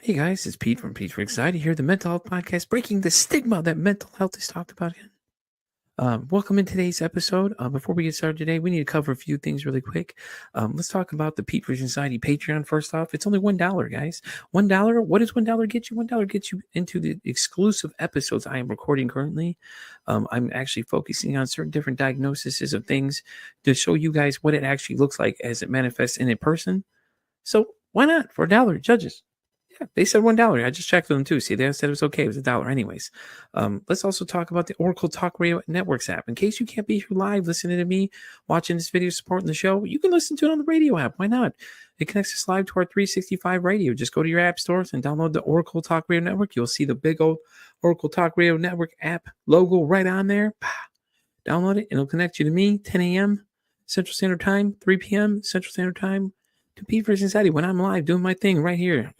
Hey guys, it's Pete from Pete for Anxiety here, the mental health podcast, breaking the stigma that mental health is talked about. Welcome in today's episode. Before we get started today, we need to cover a few things really quick. Let's talk about the Pete for Anxiety Patreon. First off, it's only $1, guys. $1. What does $1 get you? $1 gets you into the exclusive episodes I am recording currently. I'm actually focusing on certain different diagnoses of things to show you guys what it actually looks like as it manifests in a person. So why not for $1, judges? Yeah, they said $1. I just checked with them too. See, they said it was okay. It was $1 anyways. Let's also talk about the Oracle Talk Radio Networks app. In case you can't be here live listening to me, watching this video, supporting the show, you can listen to it on the radio app. Why not? It connects us live to our 365 radio. Just go to your app stores and download the Oracle Talk Radio Network. You'll see the big old Oracle Talk Radio Network app logo right on there. Download it and it'll connect you to me, 10 a.m. Central Standard Time, 3 p.m. Central Standard Time, to Pete vs. Anxiety when I'm live doing my thing right here,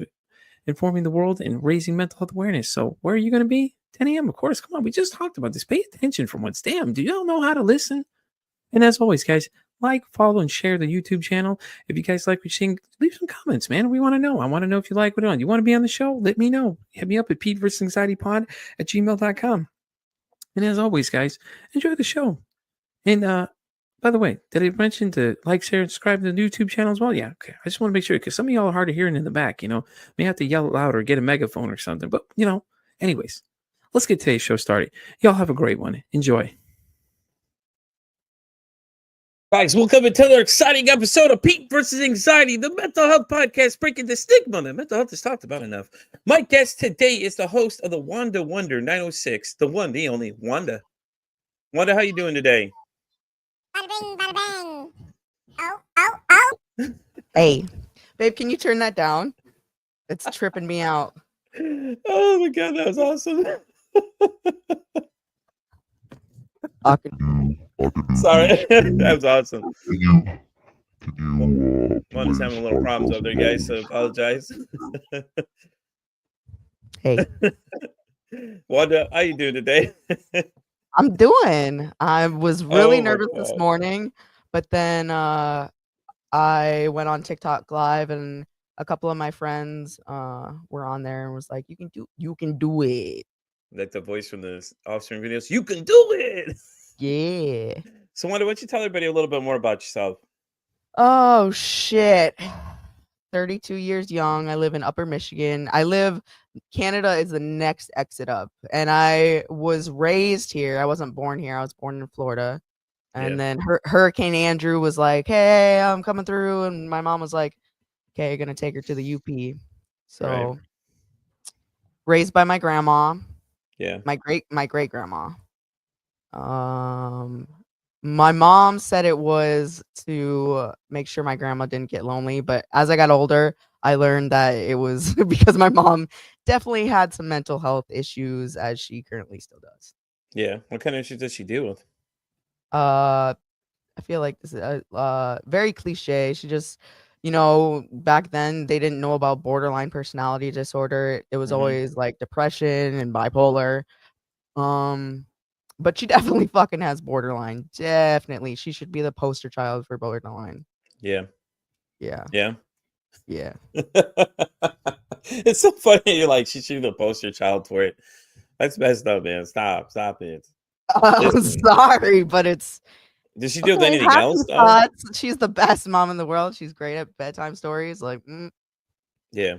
informing the world and raising mental health awareness. So where are you going to be? 10 a.m. Of course. Come on. We just talked about this. Pay attention for once. Damn. Do y'all know how to listen? And as always, guys, like, follow, and share the YouTube channel. If you guys like what you're seeing, leave some comments, man. We want to know. I want to know if you like what we're doing. You want to be on the show? Let me know. Hit me up at PeteVersusAnxietyPod@gmail.com. And as always, guys, enjoy the show. And by the way, did I mention to like, share, and subscribe to the YouTube channel as well? Yeah, okay. I just want to make sure because some of y'all are hard of hearing in the back, may have to yell loud or get a megaphone or something. But, anyways, let's get today's show started. Y'all have a great one. Enjoy. Guys, welcome to another exciting episode of Pete versus Anxiety, the mental health podcast breaking the stigma that mental health is talked about enough. My guest today is the host of the wanda.wonder906, the one, the only Wanda. Wanda, how you doing today? Bada bing, bada bang. Oh. Hey, babe, can you turn that down? It's tripping me out. Oh my God, that was awesome. Sorry, that was awesome. Wanda's having a little problems over there, guys, so apologize. Hey. Wanda, how you doing today? I'm doing. I was really nervous this morning, but then I went on TikTok live and a couple of my friends were on there and was like, you can do it. Like the voice from the Offspring videos, you can do it. Yeah. So Wanda, why don't you tell everybody a little bit more about yourself? Oh shit. 32 years young. I live in Upper Michigan. Canada is the next exit up. And I was raised here. I wasn't born here. I was born in Florida. And then Hurricane Andrew was like, hey, I'm coming through. And my mom was like, okay, you're going to take her to the UP. So raised by my grandma. Yeah. My great grandma. My mom said it was to make sure my grandma didn't get lonely, but as I got older, I learned that it was because my mom definitely had some mental health issues, as she currently still does. Yeah. What kind of issues does she deal with? I feel like this is very cliche. She just, back then they didn't know about borderline personality disorder. It was always like depression and bipolar. But she definitely fucking has borderline. Definitely. She should be the poster child for borderline. Yeah. Yeah. Yeah. Yeah. It's so funny. You're like, she should be the poster child for it. That's messed up, man. Stop it. I'm sorry, but it's... Does she deal with anything else, though? Thoughts. She's the best mom in the world. She's great at bedtime stories. Like, Yeah.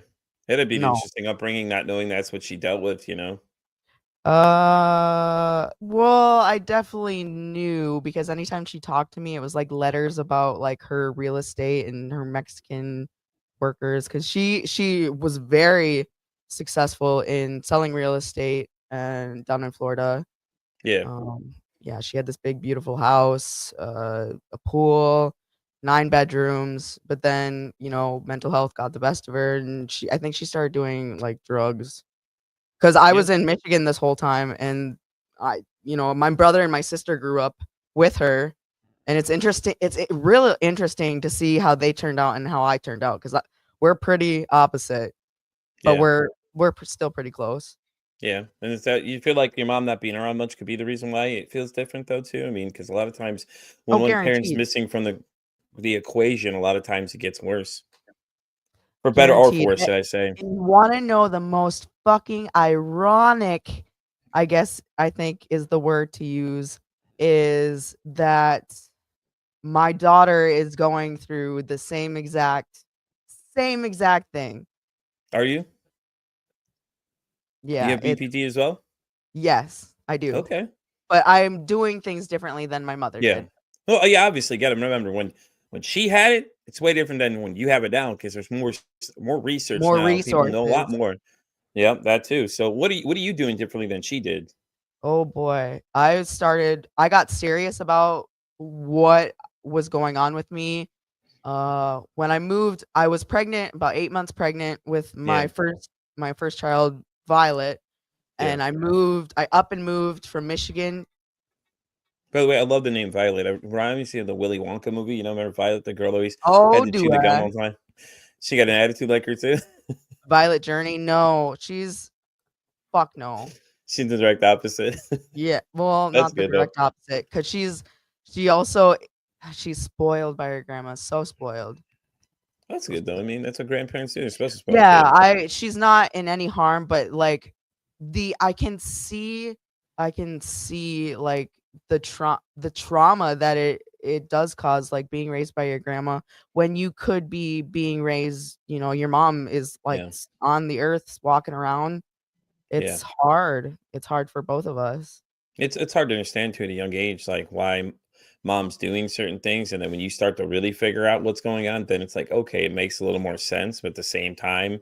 It'd be an interesting upbringing, not knowing that's what she dealt with, Well, I definitely knew because anytime she talked to me, it was like letters about like her real estate and her Mexican workers, because she was very successful in selling real estate and down in Florida. Yeah, she had this big beautiful house, a pool, 9 bedrooms, but then mental health got the best of her, and I think she started doing like drugs. Because I was in Michigan this whole time, and my brother and my sister grew up with her, and it's interesting. It's really interesting to see how they turned out and how I turned out, because we're pretty opposite, but we're still pretty close. Yeah, and is that you feel like your mom not being around much could be the reason why it feels different, though, too? I mean, because a lot of times when one parent's missing from the equation, a lot of times it gets worse. For better or for Guaranteed. worse, should I say? And you want to know the most fucking ironic, I guess I think is the word to use, is that my daughter is going through the same exact thing. Are you? You Yeah, have BPD as well? yes, I do. Okay. But I'm doing things differently than my mother Yeah. did. Well, yeah, obviously, got to remember when she had it, it's way different than when you have it down because there's more research More now. People know a lot resources. more. Yep, that too. So what are you doing differently than she did? Oh boy. I got serious about what was going on with me. When I moved, I was pregnant, about 8 months pregnant with Yeah, my first child, Violet, yeah. and I up and moved from Michigan. By the way, I love the name Violet. It reminds me of the Willy Wonka movie. You know, remember Violet, the girl always had Oh, to chew do the gum I? all the time. She got an attitude like her too. Violet Journey? No, fuck no. She's the direct opposite. Yeah, well, That's not the good though. direct opposite, because she also she's spoiled by her grandma, so spoiled. That's So good though. I spoiled. mean, that's what grandparents do. They're supposed to spoil Yeah, kids. she's not in any harm, but like I can see like the trauma that it does cause, like being raised by your grandma when you could be being raised, your mom is like Yeah, on the earth walking around. yeah. It's hard. It's hard for both of us. It's hard to understand too at a young age, like why mom's doing certain things, and then when you start to really figure out what's going on, then it's like okay, it makes a little more sense. But at the same time,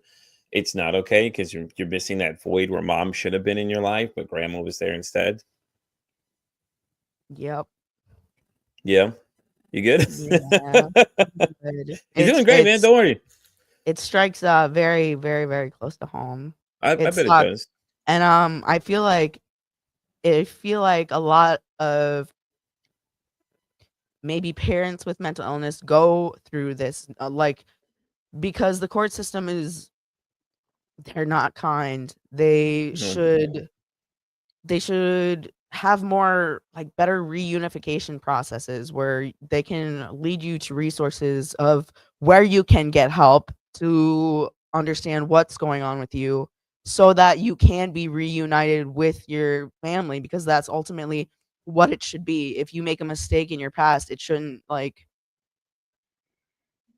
it's not okay because you're missing that void where mom should have been in your life, but grandma was there instead. Yep. Yeah, you good? Yeah. Good. You're doing great, man. Don't worry. It strikes very, very, very close to home. I It bet it sucks. does. And I feel like a lot of maybe parents with mental illness go through this, like, because the court system they're not kind. They No. should have more, like, better reunification processes where they can lead you to resources of where you can get help to understand what's going on with you so that you can be reunited with your family, because that's ultimately what it should be. If you make a mistake in your past, it shouldn't, like,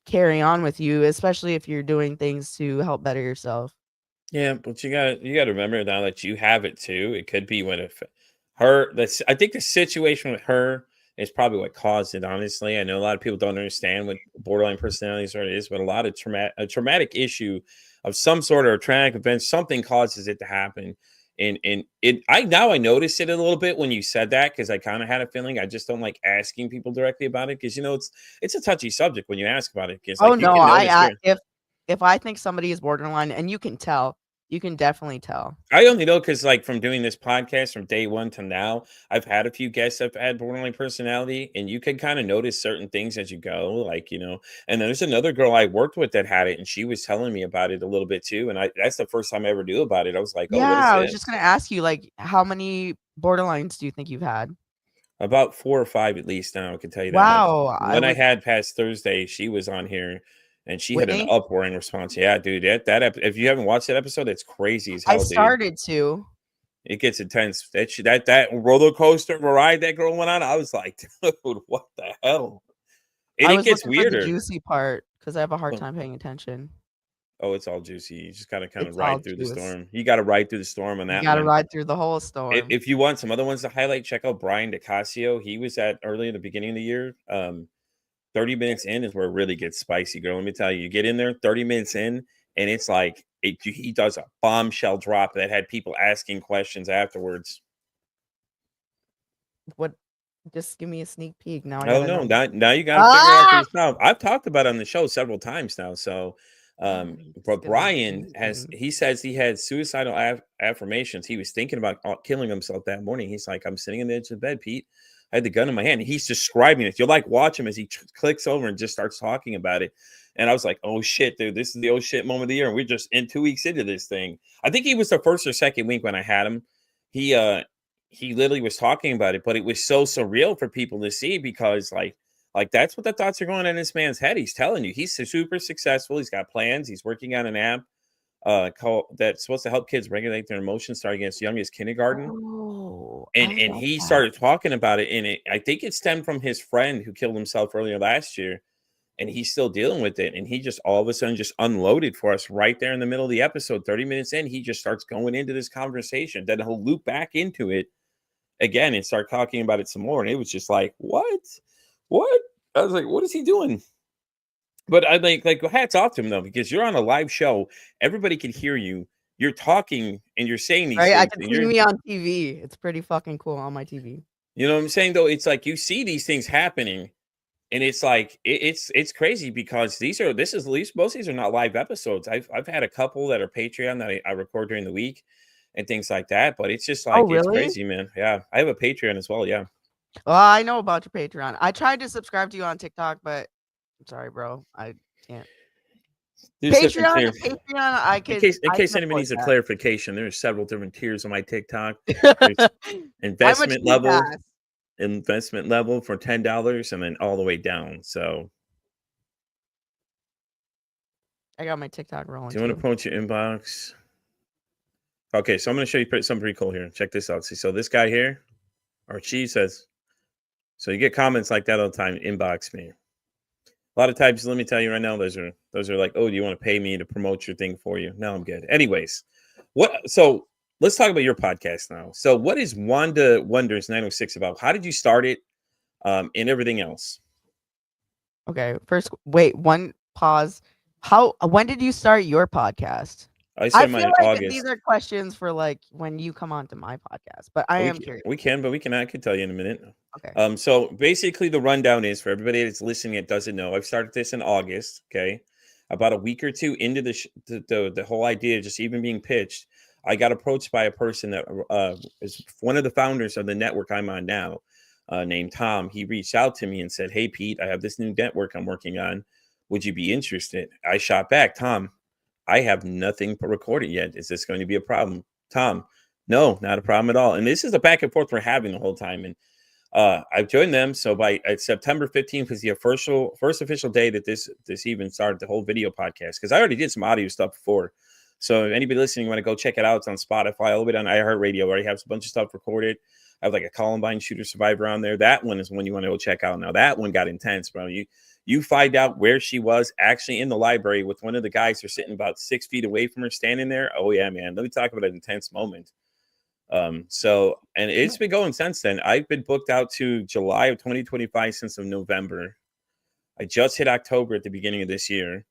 carry on with you, especially if you're doing things to help better yourself. Yeah, but you gotta remember now that you have it too. It could be when if her that's I think the situation with her is probably what caused it. Honestly, I know a lot of people don't understand what borderline personality disorder is, but a traumatic issue of some sort or a traumatic event, something causes it to happen. And I notice it a little bit when you said that because I kind of had a feeling. I just don't like asking people directly about it because it's a touchy subject when you ask about it because Oh, like you no, can notice if I think somebody is borderline, and you can tell, you can definitely tell. I only know because, like, from doing this podcast from day one to now, I've had a few guests that have had borderline personality, and you can kind of notice certain things as you go, like, And then there's another girl I worked with that had it, and she was telling me about it a little bit too. And that's the first time I ever knew about it. I was like, oh, what is Yeah, I was just this? gonna ask you, like, how many borderlines do you think you've had? About 4 or 5 at least now, I can tell you that much. Wow, I One I was had past Thursday, she was on here, and she had an Whitney? upwelling response. Yeah, dude, if you haven't watched that episode, it's crazy as I hell, dude. started to. It gets intense. That roller coaster ride that girl went on, I was like, dude, what the hell? And I it was gets looking for the weirder. juicy part because I have a hard Oh, time paying attention. oh, it's all juicy. You just gotta kind of It's all ride through the juice. storm. You gotta ride through the storm on You that gotta one. ride through the whole storm. If you want some other ones to highlight, check out Brian DeCasio. He was at early in the beginning of the year. 30 minutes in is where it really gets spicy, girl. Let me tell you, you get in there 30 minutes in, and it's like he does a bombshell drop that had people asking questions afterwards. What Just give me a sneak peek, now I Oh gotta no, know. now you gotta figure it out for Ah! yourself. I've talked about it on the show several times now. So, It's but gonna be Brian amazing. he says he had suicidal affirmations. He was thinking about killing himself that morning. He's like, I'm sitting on the edge of the bed, Pete. I had the gun in my hand. He's describing it. You'll like watch him as he clicks over and just starts talking about it. And I was like, oh shit, dude, this is the oh shit moment of the year. And we're just in 2 weeks into this thing. I think he was the first or second week when I had him. He literally was talking about it, but it was so surreal for people to see because like Like, that's what the thoughts are going on in this man's head. He's telling you he's super successful. He's got plans. He's working on an app called that's supposed to help kids regulate their emotions starting as young as kindergarten. Oh, And I got he that. started talking about it, and I think it stemmed from his friend who killed himself earlier last year, and he's still dealing with it. And he just all of a sudden just unloaded for us right there in the middle of the episode. 30 minutes in, he just starts going into this conversation. Then he'll loop back into it again and start talking about it some more. And it was just like, what? I was like, what is he doing? But I like hats off to him though, because you're on a live show, everybody can hear you. You're talking and you're saying these Right? I things, can and see you're, me on TV. It's pretty fucking cool on my TV. you know what I'm saying though. It's like you see these things happening, and it's like it's crazy because this is at least most of these are not live episodes. I've had a couple that are Patreon that I record during the week and things like that, but it's just Oh, like it's really? crazy, man. Yeah, I have a Patreon as well. Yeah, Well, I know about your Patreon. I tried to subscribe to you on TikTok, but I'm sorry, bro. I can't. there's different Patreon to tiers. Patreon, I In can case anybody afford needs a clarification, there's several different tiers on my TikTok. There's that. How much investment do you level, pass? for $10, and then all the way down. So, I got my TikTok do rolling you want to too. promote your inbox? Okay, so I'm going to show you something pretty cool here. Check this out. See, so this guy here, or she says, so you get comments like that all the time. Inbox me. A lot of times, let me tell you right now, those are like, oh, do you want to pay me to promote your thing for you? No, I'm good. Anyways, so let's talk about your podcast now. So what is Wanda Wonders 906 about? How did you start it? And everything else. Okay, first, wait, one pause. When did you start your podcast? I I started feel mine in like these August. are questions for like when you come onto my podcast, but I am curious. We can, but I can tell you in a minute. Okay. So basically, the rundown is for everybody that's listening that doesn't know. I've started this in August. Okay, about a week or two into the whole idea, just even being pitched, I got approached by a person that is one of the founders of the network I'm on now, named Tom. He reached out to me and said, "Hey Pete, I have this new network I'm working on. Would you be interested?" I shot back, "Tom, I have nothing recorded yet. Is this going to be a problem?" Tom, "No, not a problem at all." And this is the back and forth we're having the whole time. And I've joined them. So by September 15th was the first official day that this even started the whole video podcast, because I already did some audio stuff before. So if anybody listening want to go check it out, it's on Spotify, all the way down iHeartRadio. I already have a bunch of stuff recorded. I have like a Columbine shooter survivor on there. That one is one you want to go check out. Now that one got intense, bro. You find out where she was actually in the library with one of the guys who are sitting about 6 feet away from her, standing there. Oh yeah, man. Let me talk about an intense moment. So, and it's been going since then. I've been booked out to July of 2025 since of November. I just hit October at the beginning of this year.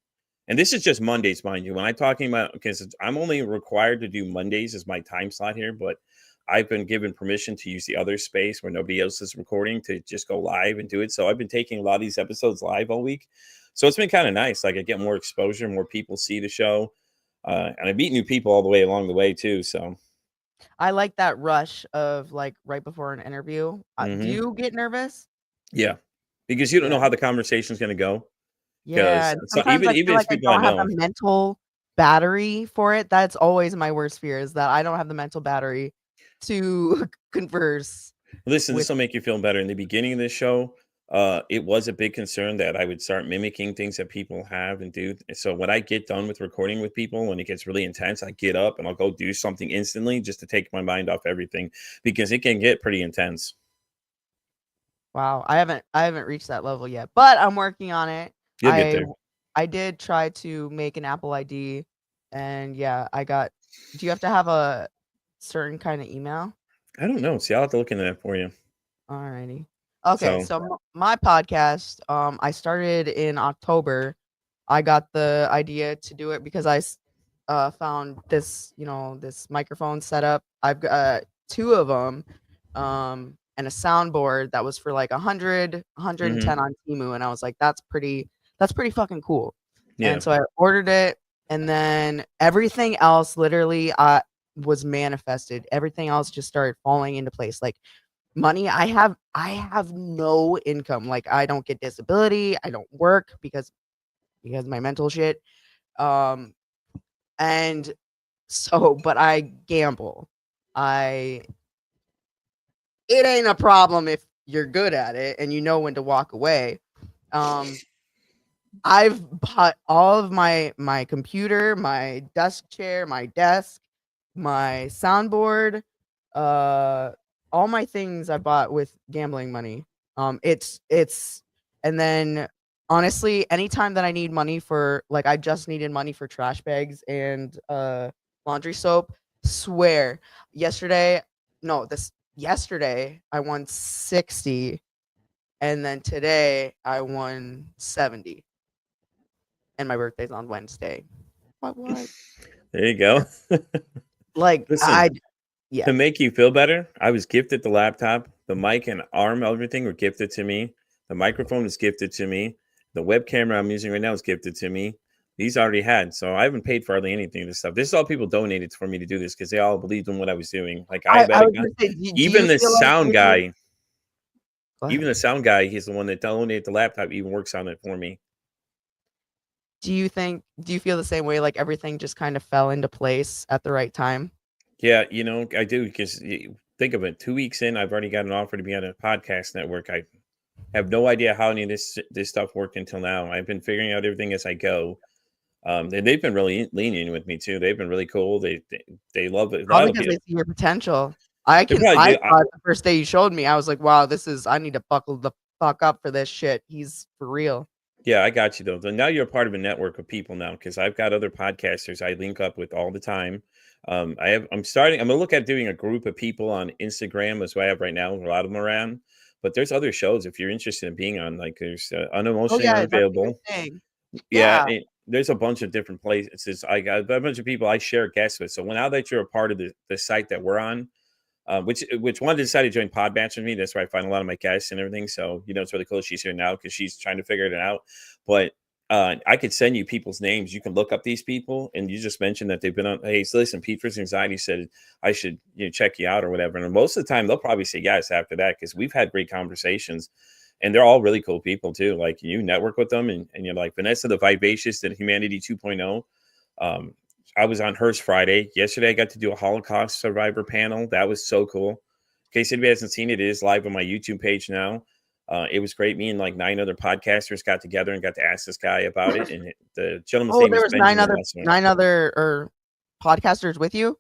And this is just Mondays, mind you. When I'm talking about, because I'm only required to do Mondays as my time slot here, but I've been given permission to use the other space where nobody else is recording to just go live and do it. So I've been taking a lot of these episodes live all week. So it's been kind of nice. Like I get more exposure, more people see the show. And I meet new people all the way along the way too. So I like that rush of like right before an interview. Do you get nervous? yeah, because you don't know Yeah. how the conversation is going to go. Yeah, Because and so sometimes I even feel it's like I people I don't have know. the mental battery for it. That's always my worst fear, is that I don't have the mental battery to converse Listen, this with. will make you feel better. In the beginning of this show, it was a big concern that I would start mimicking things that people have and do. So when I get done with recording with people, when it gets really intense, I get up and I'll go do something instantly just to take my mind off everything, because it can get pretty intense. Wow, I haven't reached that level yet, but I'm working on it. You'll get there. I did try to make an Apple ID, and yeah, I got. Do you have to have a certain kind of email? I don't know. See, I'll have to look into that for you. Alrighty. Okay, So, so my podcast, I started in October. I got the idea to do it because I found this, this microphone setup. I've got two of them, and a soundboard that was for like 100, 110 on Temu, and I was like, that's pretty fucking cool. yeah. And so I ordered it, and then everything else literally was manifested. Everything else just started falling into place. Like money, I have no income. Like I don't get disability. I don't work because of my mental shit. And so, but I gamble. It ain't a problem if you're good at it and you know when to walk away. I've bought all of my computer, my desk chair, my desk, my soundboard, all my things I bought with gambling money. It's and then honestly, anytime that I need money for like I just needed money for trash bags and laundry soap, swear yesterday I won 60 and then today I won 70 and my birthday's on Wednesday. What? There you go. Like Listen, yeah. to make you feel better, I was gifted the laptop, the mic and arm, everything were gifted to me. The microphone is gifted to me. The web camera I'm using right now is gifted to me. These I already had, so I haven't paid for hardly anything of this stuff. This is all people donated for me to do this because they all believed in what I was doing. Like I bet I was gonna say, do even you the feel like sound guy, Go even ahead. the sound guy, he's the one that donated the laptop, even works on it for me. Do you feel the same way, like everything just kind of fell into place at the right time? Yeah, I do because think of it. 2 weeks in, I've already got an offer to be on a podcast network. I have no idea how any of this stuff worked until now. I've been figuring out everything as I go. They've been really lenient with me too. They've been really cool. They love it. A lot Probably of because they people. see your potential. They probably I do. saw it the first day you showed me. I was like, wow, I need to buckle the fuck up for this shit. He's for real. Yeah, I got you though. So now you're a part of a network of people now because I've got other podcasters I link up with all the time. I'm gonna look at doing a group of people on Instagram as I have right now. A lot of them around, but there's other shows if you're interested in being on. Like there's Oh unemotionally yeah, that's what you're unavailable. saying. Yeah, Yeah. there's a bunch of different places. I got a bunch of people I share guests with. So now that you're a part of the site that we're on, which one decided to join Podmatch with me. That's where I find a lot of my guests and everything. So it's really cool. She's here now because she's trying to figure it out. But I could send you people's names. You can look up these people, and you just mentioned that they've been on. Hey, so listen, Pete for Anxiety said I should check you out or whatever. And most of the time, they'll probably say yes after that because we've had great conversations. And they're all really cool people too. Like you network with them, and you're like Vanessa the Vivacious and Humanity 2.0. I was on hers Friday. Yesterday, I got to do a Holocaust survivor panel. That was so cool. In case anybody hasn't seen it, it is live on my YouTube page now. It was great. Me and like 9 other podcasters got together and got to ask this guy about it. And the gentleman's Oh, name there is was Benjamin Lessman. 9 other podcasters with you.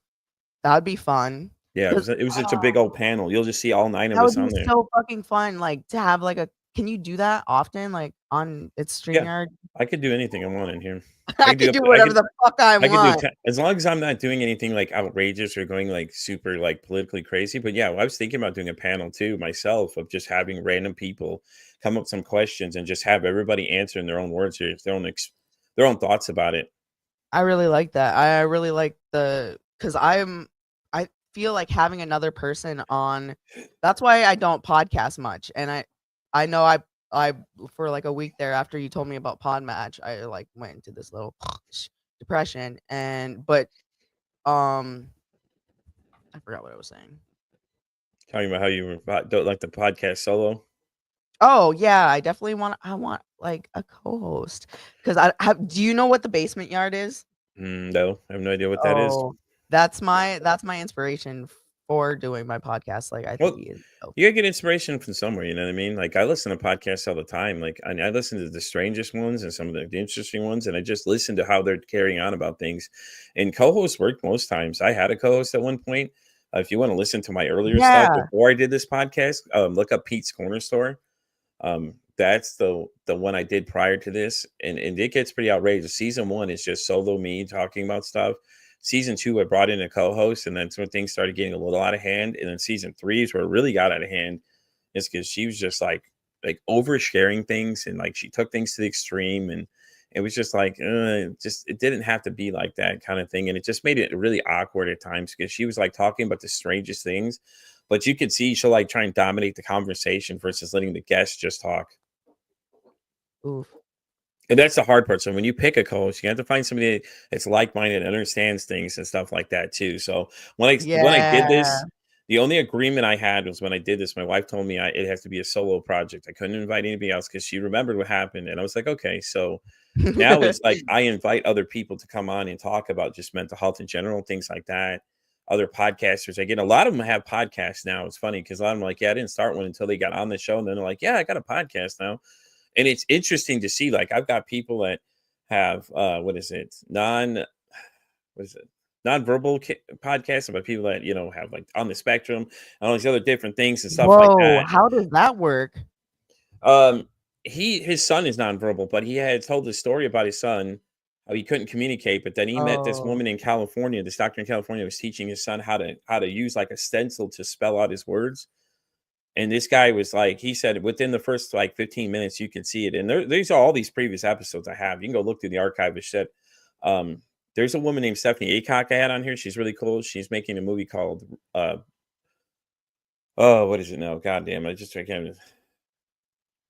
That would be fun. Yeah, it was just a big old panel. You'll just see all 9 of That us would on be there. so fucking fun. Like to have like a. Can you do that often? Like on its StreamYard? I could do anything I want in here. I can do whatever the fuck I I could want. do as long as I'm not doing anything like outrageous or going like super like politically crazy. But yeah, I was thinking about doing a panel too myself of just having random people come up with some questions and just have everybody answer in their own words or their own thoughts about it. I really like that. I really like because I feel like having another person on. That's why I don't podcast much, and I know I for like a week there after you told me about Podmatch, I like went into this little depression but I forgot what I was saying. Talking about how you don't like the podcast solo. Oh yeah, I want like a co-host because do you know what the basement yard is? No, I have no idea what that is. Oh, that's my inspiration for doing my podcast. Like I think Well, he is. you gotta get inspiration from somewhere. You know what I mean? Like I listen to podcasts all the time. Like I listen to the strangest ones and some of the interesting ones, and I just listen to how they're carrying on about things. And co-hosts work most times. I had a co-host at one point. If you want to listen to my earlier stuff Yeah. before I did this podcast, look up Pete's Corner Store. That's the one I did prior to this, and it gets pretty outrageous. Season 1 is just solo me talking about stuff. Season 2, I brought in a co-host, and then some things started getting a little out of hand. And then season 3 is where it really got out of hand. Is because she was just like oversharing things, and like she took things to the extreme, and it was just like it didn't have to be like that kind of thing, and it just made it really awkward at times because she was like talking about the strangest things, but you could see she'll like try and dominate the conversation versus letting the guests just talk. Oof. And that's the hard part. So when you pick a coach, you have to find somebody that's like-minded, understands things and stuff like that too. So when I did this, the only agreement I had was when I did this, my wife told me it has to be a solo project. I couldn't invite anybody else because she remembered what happened. And I was like, okay. So now it's like I invite other people to come on and talk about just mental health in general, things like that. Other podcasters. Again, a lot of them have podcasts now. It's funny because a lot of them are like, yeah, I didn't start one until they got on the show. And then they're like, yeah, I got a podcast now. And it's interesting to see, like, I've got people that have what is it? What is it? Nonverbal podcasts about people that, have like on the spectrum and all these other different things and stuff like Whoa, that. how does that work? Um, his son is nonverbal, but he had told the story about his son, how he couldn't communicate, but then he met this Oh. woman in California. This doctor in California was teaching his son how to use like a stencil to spell out his words. And this guy was like, he said within the first like 15 minutes, you can see it. And these are all these previous episodes I have. You can go look through the archive of shit. Um, there's a woman named Stephanie Aycock I had on here. She's really cool. She's making a movie called oh, what is it now? God damn, I can't.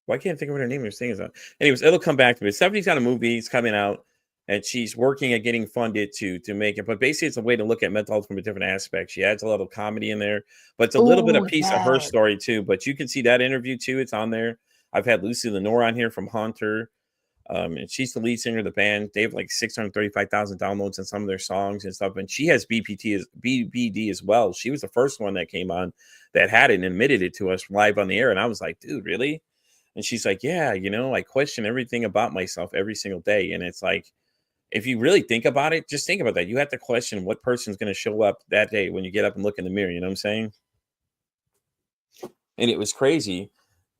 Well, I can't think of what her name is. Thing is, anyways, it'll come back to me. Stephanie's got a movie. It's coming out, and she's working at getting funded to make it. But basically, it's a way to look at mental health from a different aspect. She adds a lot of comedy in there, but it's a little bit of Ooh, piece of her yes. story too. But you can see that interview too. It's on there. I've had Lucy Lenore on here from Haunter. And she's the lead singer of the band. They have like 635,000 downloads on some of their songs and stuff. And she has BBD as well. She was the first one that came on that had it and admitted it to us live on the air. And I was like, dude, really? And she's like, yeah, I question everything about myself every single day. And it's like, if you really think about it, just think about that. You have to question what person's going to show up that day when you get up and look in the mirror. You know what I'm saying? And it was crazy.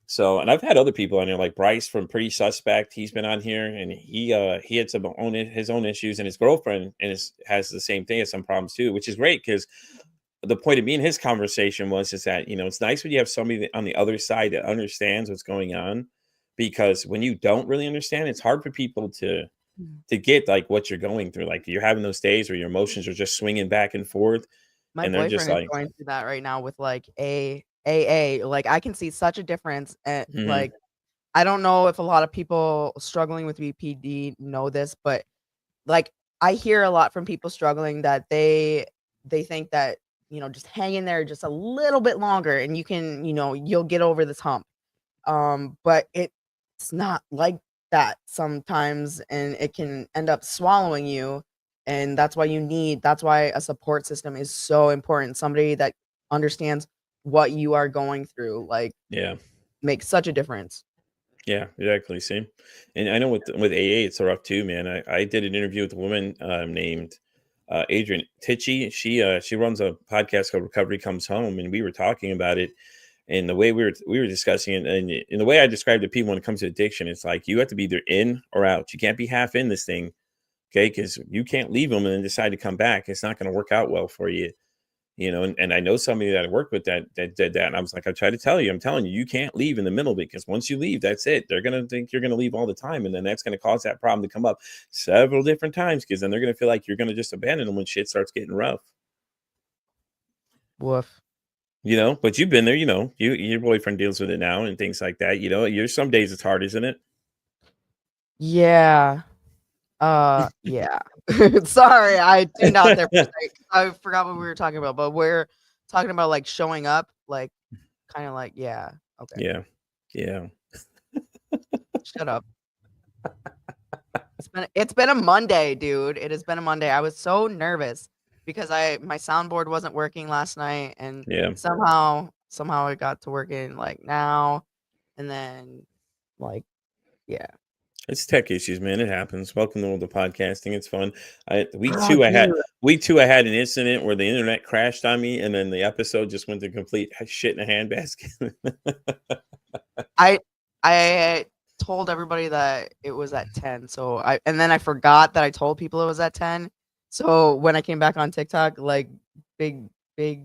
So, and I've had other people on here like Bryce from Pretty Suspect. He's been on here, and he had his own issues, and his girlfriend has the same thing, has some problems too, which is great because the point of me and his conversation is that it's nice when you have somebody on the other side that understands what's going on, because when you don't really understand, it's hard for people to get like what you're going through. Like you're having those days where your emotions are just swinging back and forth, My and they're just boyfriend is like, going through that right now with like AA. Like I can see such a difference. And mhm, like I don't know if a lot of people struggling with BPD know this, but like I hear a lot from people struggling that they think that just hang in there just a little bit longer and you can you'll get over this hump. But it's not like that sometimes, and it can end up swallowing you. And that's why a support system is so important. Somebody that understands what you are going through, like, yeah. makes such a difference. Yeah, exactly. See, and I know with AA, it's rough too, man. I did an interview with a woman named Adrian Tichy. She runs a podcast called Recovery Comes Home, and we were talking about it. And the way we were discussing it, and in the way I described to people when it comes to addiction, it's like you have to be either in or out. You can't be half in this thing, okay? Because you can't leave them and then decide to come back. It's not going to work out well for you. And I know somebody that I worked with that did that. And I was like, I try to tell you, I'm telling you, you can't leave in the middle, because once you leave, that's it. They're going to think you're going to leave all the time. And then that's going to cause that problem to come up several different times, because then they're going to feel like you're going to just abandon them when shit starts getting rough. Woof. But you've been there, your boyfriend deals with it now and things like that. You're some days it's hard, isn't it? Yeah. Yeah. Sorry, I tuned out there for a second. I forgot what we were talking about, but we're talking about like showing up, like kind of like, yeah. Okay. Yeah. Yeah. Shut up. It's been a Monday, dude. It has been a Monday. I was so nervous because my soundboard wasn't working last night, and Yeah. somehow it got to working like now, and then like, yeah. It's tech issues, man. It happens. Welcome to the podcasting. It's fun. Week Oh, two, I had an incident where the internet crashed on me, and then the episode just went to complete shit in a handbasket. I told everybody that it was at 10, and then I forgot that I told people it was at 10. So when I came back on TikTok, like big DeBeezy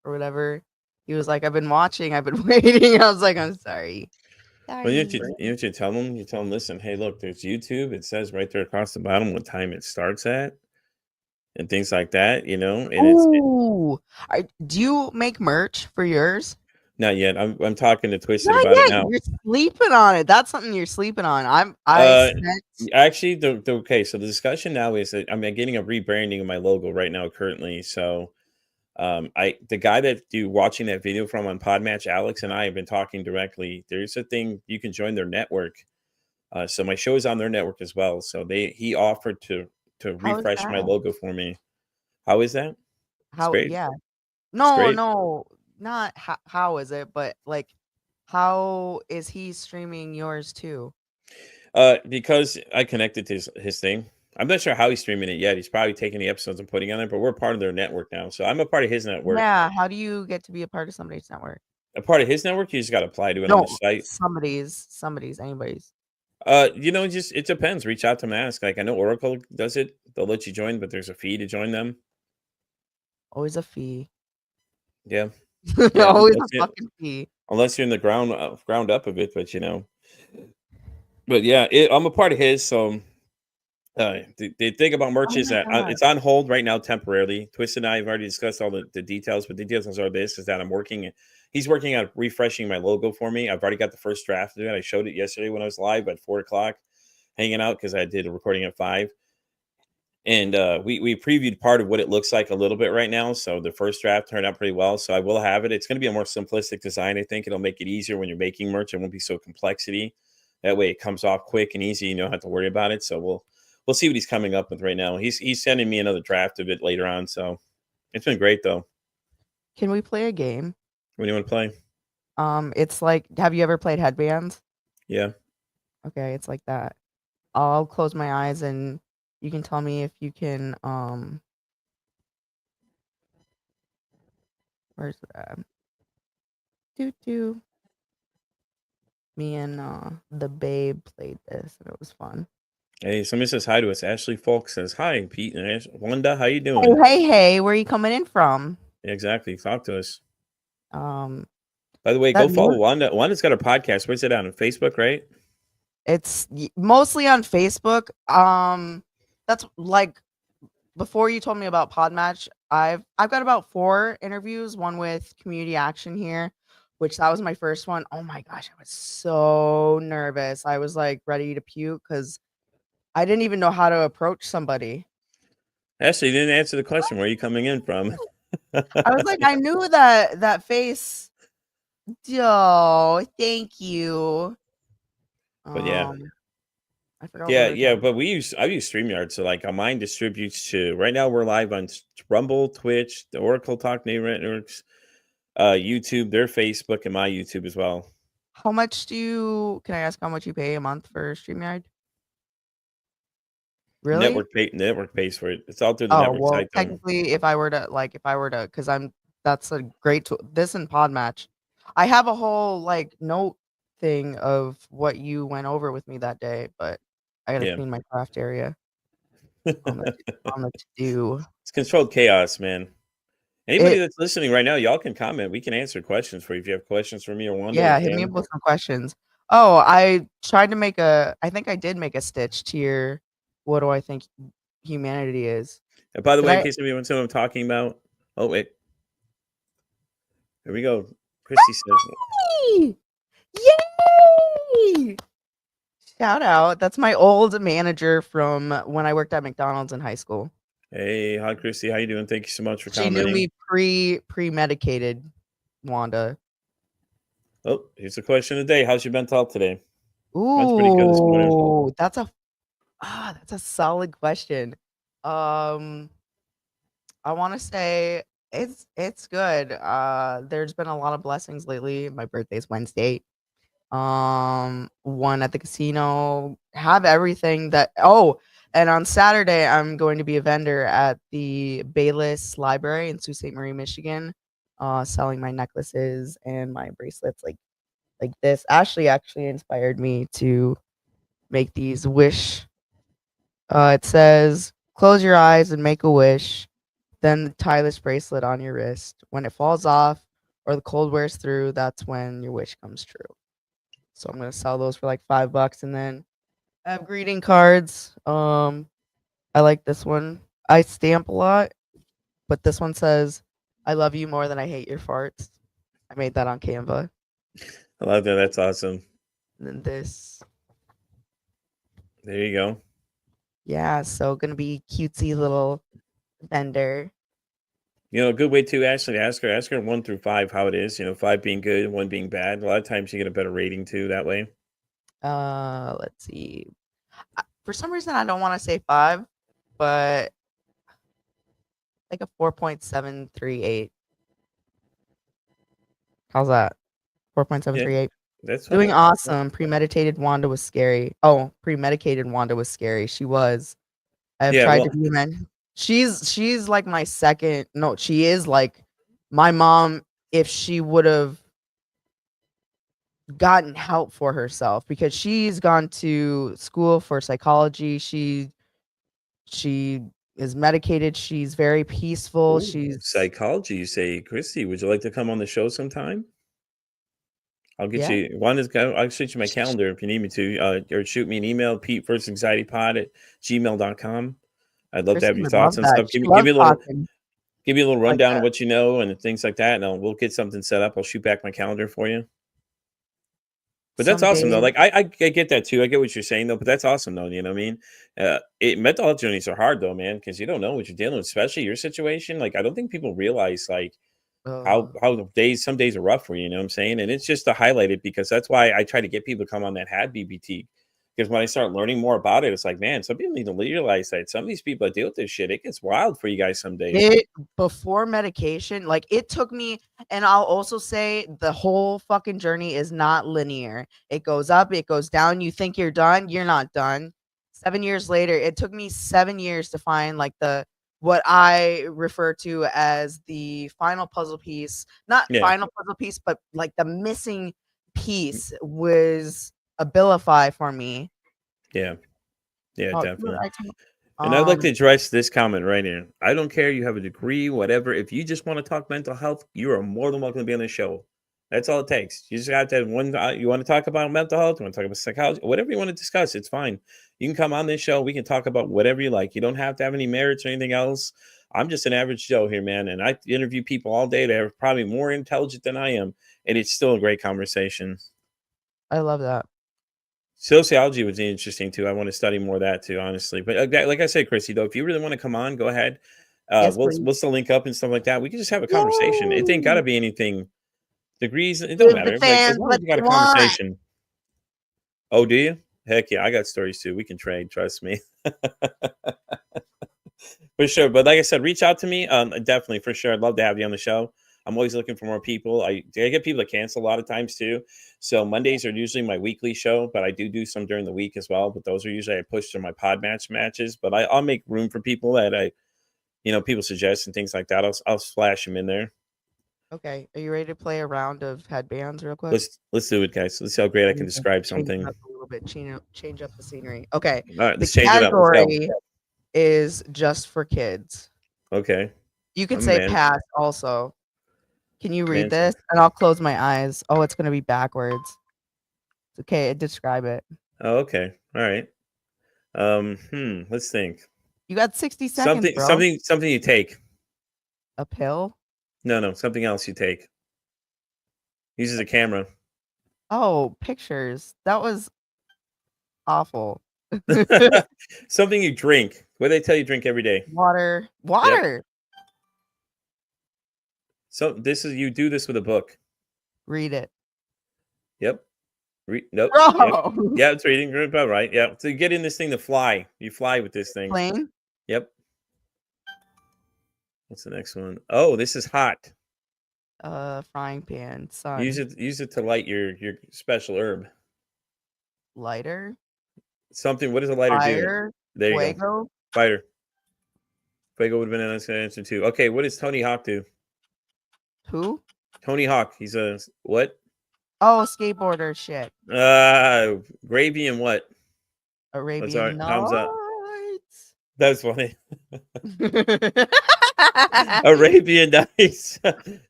or whatever, he was like, I've been watching, I've been waiting. I was like, I'm sorry. Well, you tell them, listen, hey, look, there's YouTube. It says right there across the bottom what time it starts at and things like that, and Ooh, do you make merch for yours? not yet. I'm talking to Twisted Not about it yet. now. You're sleeping on it. That's something you're sleeping on. Actually, okay, so the discussion now is that I'm getting a rebranding of my logo right now currently. So the guy that you watching that video from on Podmatch, Alex, and I have been talking directly. There's a thing you can join their network. So my show is on their network as well. So he offered to refresh my logo for me. How is that? It's great. Yeah. It's great. No, not how is it, but like How is he streaming yours too? Because I connected to his thing. I'm not sure how he's streaming it yet. He's probably taking the episodes and putting on it, but we're part of their network now. So I'm a part of his network. Yeah, how do you get to be a part of somebody's network? A part of his network, you just got to apply to it on the No, site. somebody's, anybody's. Just it depends. Reach out to them, ask. Like I know Oracle does it; they'll let you join, but there's a fee to join them. Always a fee. Yeah, yeah. Always a fucking fee. Unless you're in the ground up of it, but But yeah, I'm a part of his. So the thing about merch Oh is my that God. it's on hold right now temporarily. Twist and I have already discussed all the details, but the details are this: is that he's working on refreshing my logo for me. I've already got the first draft of it. I showed it yesterday when I was live at 4 o'clock, hanging out because I did a recording at 5. And we previewed part of what it looks like a little bit right now. So the first draft turned out pretty well. So I will have it. It's going to be a more simplistic design. I think it'll make it easier when you're making merch. It won't be so complexity. That way it comes off quick and easy. You don't have to worry about it. So we'll see what he's coming up with right now. He's sending me another draft of it later on. So it's been great though. Can we play a game? What do you want to play? It's like, have you ever played Headbands? Yeah. Okay, it's like that. I'll close my eyes and you can tell me if you can where's that? Doo. Me and the babe played this and it was fun. Hey, somebody says hi to us. Ashley Falk says hi, Pete and Wanda. How you doing? Oh, hey, where are you coming in from? Yeah, exactly. Talk to us. Um, By the way, that go follow new- Wanda. Wanda's got a podcast. Where's it on Facebook, right? It's mostly on Facebook. That's like before you told me about Podmatch. I've got about 4 interviews. One with Community Action here, which that was my first one. Oh my gosh, I was so nervous. I was like ready to puke because I didn't even know how to approach somebody. Ashley, you didn't answer the question. Where are you coming in from? I was like, I knew that face. Oh, thank you. But yeah. I forgot what we were Yeah. talking But I use StreamYard. So like mine distributes to right now we're live on Rumble, Twitch, the Oracle Talk Networks, YouTube, their Facebook, and my YouTube as well. How much can I ask how much you pay a month for StreamYard? Really? Network pays for it. It's all through the Oh, network well, site though. technically, if I were to, because that's a great tool. This and Podmatch. I have a whole like note thing of what you went over with me that day, but I gotta Yeah. clean my craft area on the to-do. It's controlled chaos, man. Anybody that's listening right now, y'all can comment. We can answer questions for you if you have questions for me or Wanda. Yeah, hit me up with some questions. Oh, I think I did make a Stitch tier. What do I think humanity is? And by the way, in I- case anybody wants to know what I'm talking about, oh wait, here we go. Christy says, Yay! Shout out. That's my old manager from when I worked at McDonald's in high school. "Hey, hi Christy, how you doing? Thank you so much for She commenting." knew me pre-medicated, Wanda. Oh, here's the question of the day. How's your mental health today? Mine's pretty good this morning. Ooh, that's a solid question. I want to say it's good. There's been a lot of blessings lately. My birthday's Wednesday. One at the casino. Have everything that. Oh, and on Saturday I'm going to be a vendor at the Bayless Library in Sault Ste. Marie, Michigan, selling my necklaces and my bracelets like this. Ashley actually inspired me to make these wish. It says, "Close your eyes and make a wish. Then tie this bracelet on your wrist. When it falls off or the cold wears through, that's when your wish comes true." So I'm gonna sell those for like $5, and then I have greeting cards. I like this one. I stamp a lot, but this one says, "I love you more than I hate your farts." I made that on Canva. I love that. That's awesome. And then this, There you go. yeah. So gonna be cutesy little vendor. A good way to Ashley ask her 1 through 5 how it is. 5 being good, 1 being bad. A lot of times you get a better rating too that way. Let's see. For some reason, I don't want to say 5, but like a 4.738. How's that? 4.738. That's Doing fine. awesome. Premeditated Wanda was scary. Oh, premedicated Wanda was scary. She was. I've Yeah, tried well, to be man. She's like my second. No, she is like my mom if she would have gotten help for herself because she's gone to school for psychology. She is medicated. She's very peaceful. ooh, She's psychology, you say. Christy, would you like to come on the show sometime? I'll get yeah. you one is I'll shoot you my calendar if you need me to, or shoot me an email, PeteVersusAnxietyPod@gmail.com. I'd love to Chrissy have your would thoughts love and that. stuff. She Give loves me a little talking like rundown of that. what you know and things like that, and we'll get something set up. I'll shoot back my calendar for you. But that's Some awesome though. days, Like I get that too. I get what you're saying though. But that's awesome though. You know what I mean? Mental health journeys are hard though, man, because you don't know what you're dealing with, especially your situation. Like I don't think people realize like uh, how some days are rough for you. You know what I'm saying? And it's just to highlight it because that's why I try to get people to come on that had BBT. Because when I start learning more about it, it's like, man, some people need to realize that some of these people that deal with this shit, it gets wild for you guys some days. it before medication, like it took me, and I'll also say the whole fucking journey is not linear. It goes up, it goes down. You think you're done, you're not done. 7 years later, it took me 7 years to find like the what I refer to as the final puzzle piece. Not Yeah, final puzzle piece, but like the missing piece was Abilify for me. yeah, yeah, Oh, definitely. And I'd like to um, address this comment right here. I don't care. You have a degree, whatever. If you just want to talk mental health, you are more than welcome to be on the show. That's all it takes. You just got to have one. You want to talk about mental health? You want to talk about psychology? Whatever you want to discuss, it's fine. You can come on this show. We can talk about whatever you like. You don't have to have any merits or anything else. I'm just an average Joe here, man. And I interview people all day that are probably more intelligent than I am. And it's still a great conversation. I love that. Sociology was interesting too. I want to study more of that too, honestly. But like I said, Chrissy, though, if you really want to come on, go ahead. Yes, We'll please. we'll still link up and stuff like that. We can just have a conversation. It ain't got Yay! to be anything degrees. It don't Give the matter. Like as fans long as what you got they a want. conversation. Oh, do you? Heck yeah, I got stories too. We can trade. Trust me. For sure. But like I said, reach out to me. Definitely for sure. I'd love to have you on the show. I'm always looking for more people. I get people that cancel a lot of times too. So Mondays are usually my weekly show, but I do some during the week as well. But those are usually I push to my pod matches. But I'll make room for people that people suggest and things like that. I'll splash them in there. Okay, are you ready to play a round of headbands real quick? Let's do it, guys. Let's see how great I I can need to describe change it something. up a little bit, change up the scenery. Okay, All right, the let's change it up. Let's go. category is just for kids. Okay, You could I'm a say man. pass also. Can you read Man. this? And I'll close my eyes. Oh, it's gonna be backwards. It's okay, describe it. Oh, okay. All right. Let's think. You got 60 seconds, Something, bro. something, something you take. A pill? No, something else you take. Uses a camera. Oh, pictures. That was awful. Something you drink. What do they tell you drink every day? Water. Yep. Water. So you do this with a book. Read it. Yep. Nope. Yep. Bro. Yeah, it's reading. You're about right. Yeah. So you get in this thing to fly. You fly with this thing. Plane. Yep. What's the next one? Oh, this is hot. Frying pan. Sun. Use it to light your special herb. Lighter. Something. What does a lighter do? Fire. There you go. Fuego. Fighter. Fuego would have been a nice answer too. Okay, what does Tony Hawk do? Who? Tony Hawk. He's a what? Oh, skateboarder shit. Gravy and what? What's our Arabian thumbs up? Nights. That's funny. Arabian Nights.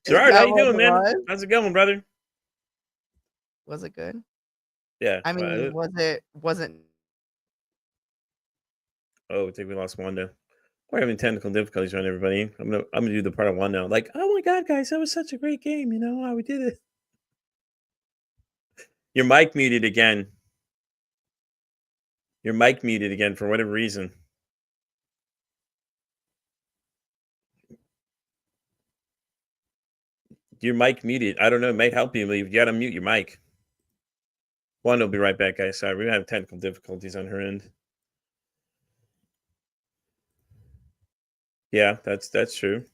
Gerard, how you doing, man? How's it going, brother? Was it good? Yeah. I mean, wasn't Oh, I think we lost Wanda. We're having technical difficulties around everybody. I'm gonna do the part of one now. Like, oh my god, guys, that was such a great game. You know how we did it. Your mic muted again. Your mic muted again for whatever reason. Your mic muted. I don't know. It might help you. You got to mute your mic. Wanda will be right back, guys. Sorry, we have technical difficulties on her end. Yeah, that's true.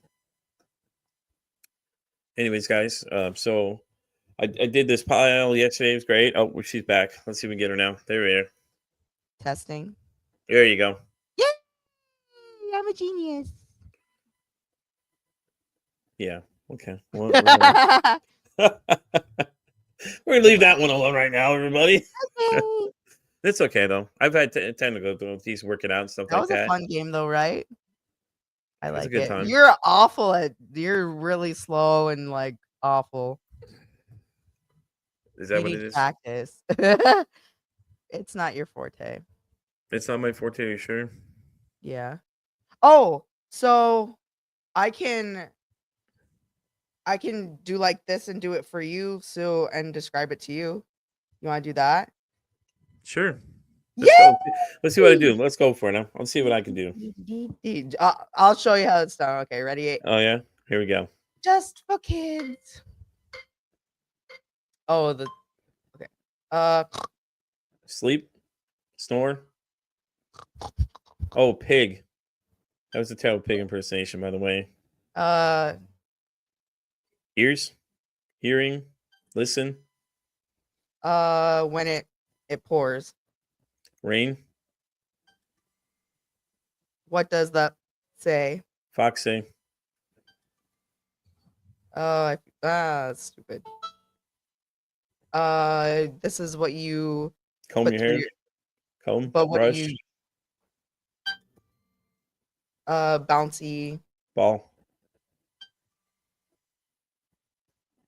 Anyways, guys, so I did this pile yesterday. It was great. Oh, she's back. Let's see if we can get her now. There we are. Testing. There you go. Yay! I'm a genius. Yeah. Okay. We're gonna leave that one alone right now, everybody. Okay. It's okay though. I've had time to go through these working out and stuff That like was a that. fun game though, right? I It was a like good it. time. You're really slow and like awful. Is that You what need it to is? practice. It's not your forte. It's not my forte. Are you sure? Yeah. Oh, so I can do like this and do it for you, so and describe it to you. You want to do that? Sure. Let's Yeah. go. Let's see what I do. Let's go for it now. Let's see what I can do. I'll show you how it's done. Okay, ready? Oh yeah. Here we go. Just for kids. Oh, okay. Sleep. Snore. Oh, pig. That was a terrible pig impersonation, by the way. Ears. Hearing. Listen. When it pours. Rain. What does that say? Fox say. That's stupid. This is what you Comb put your through hair. your, Comb. but what Brush. you bouncy Ball.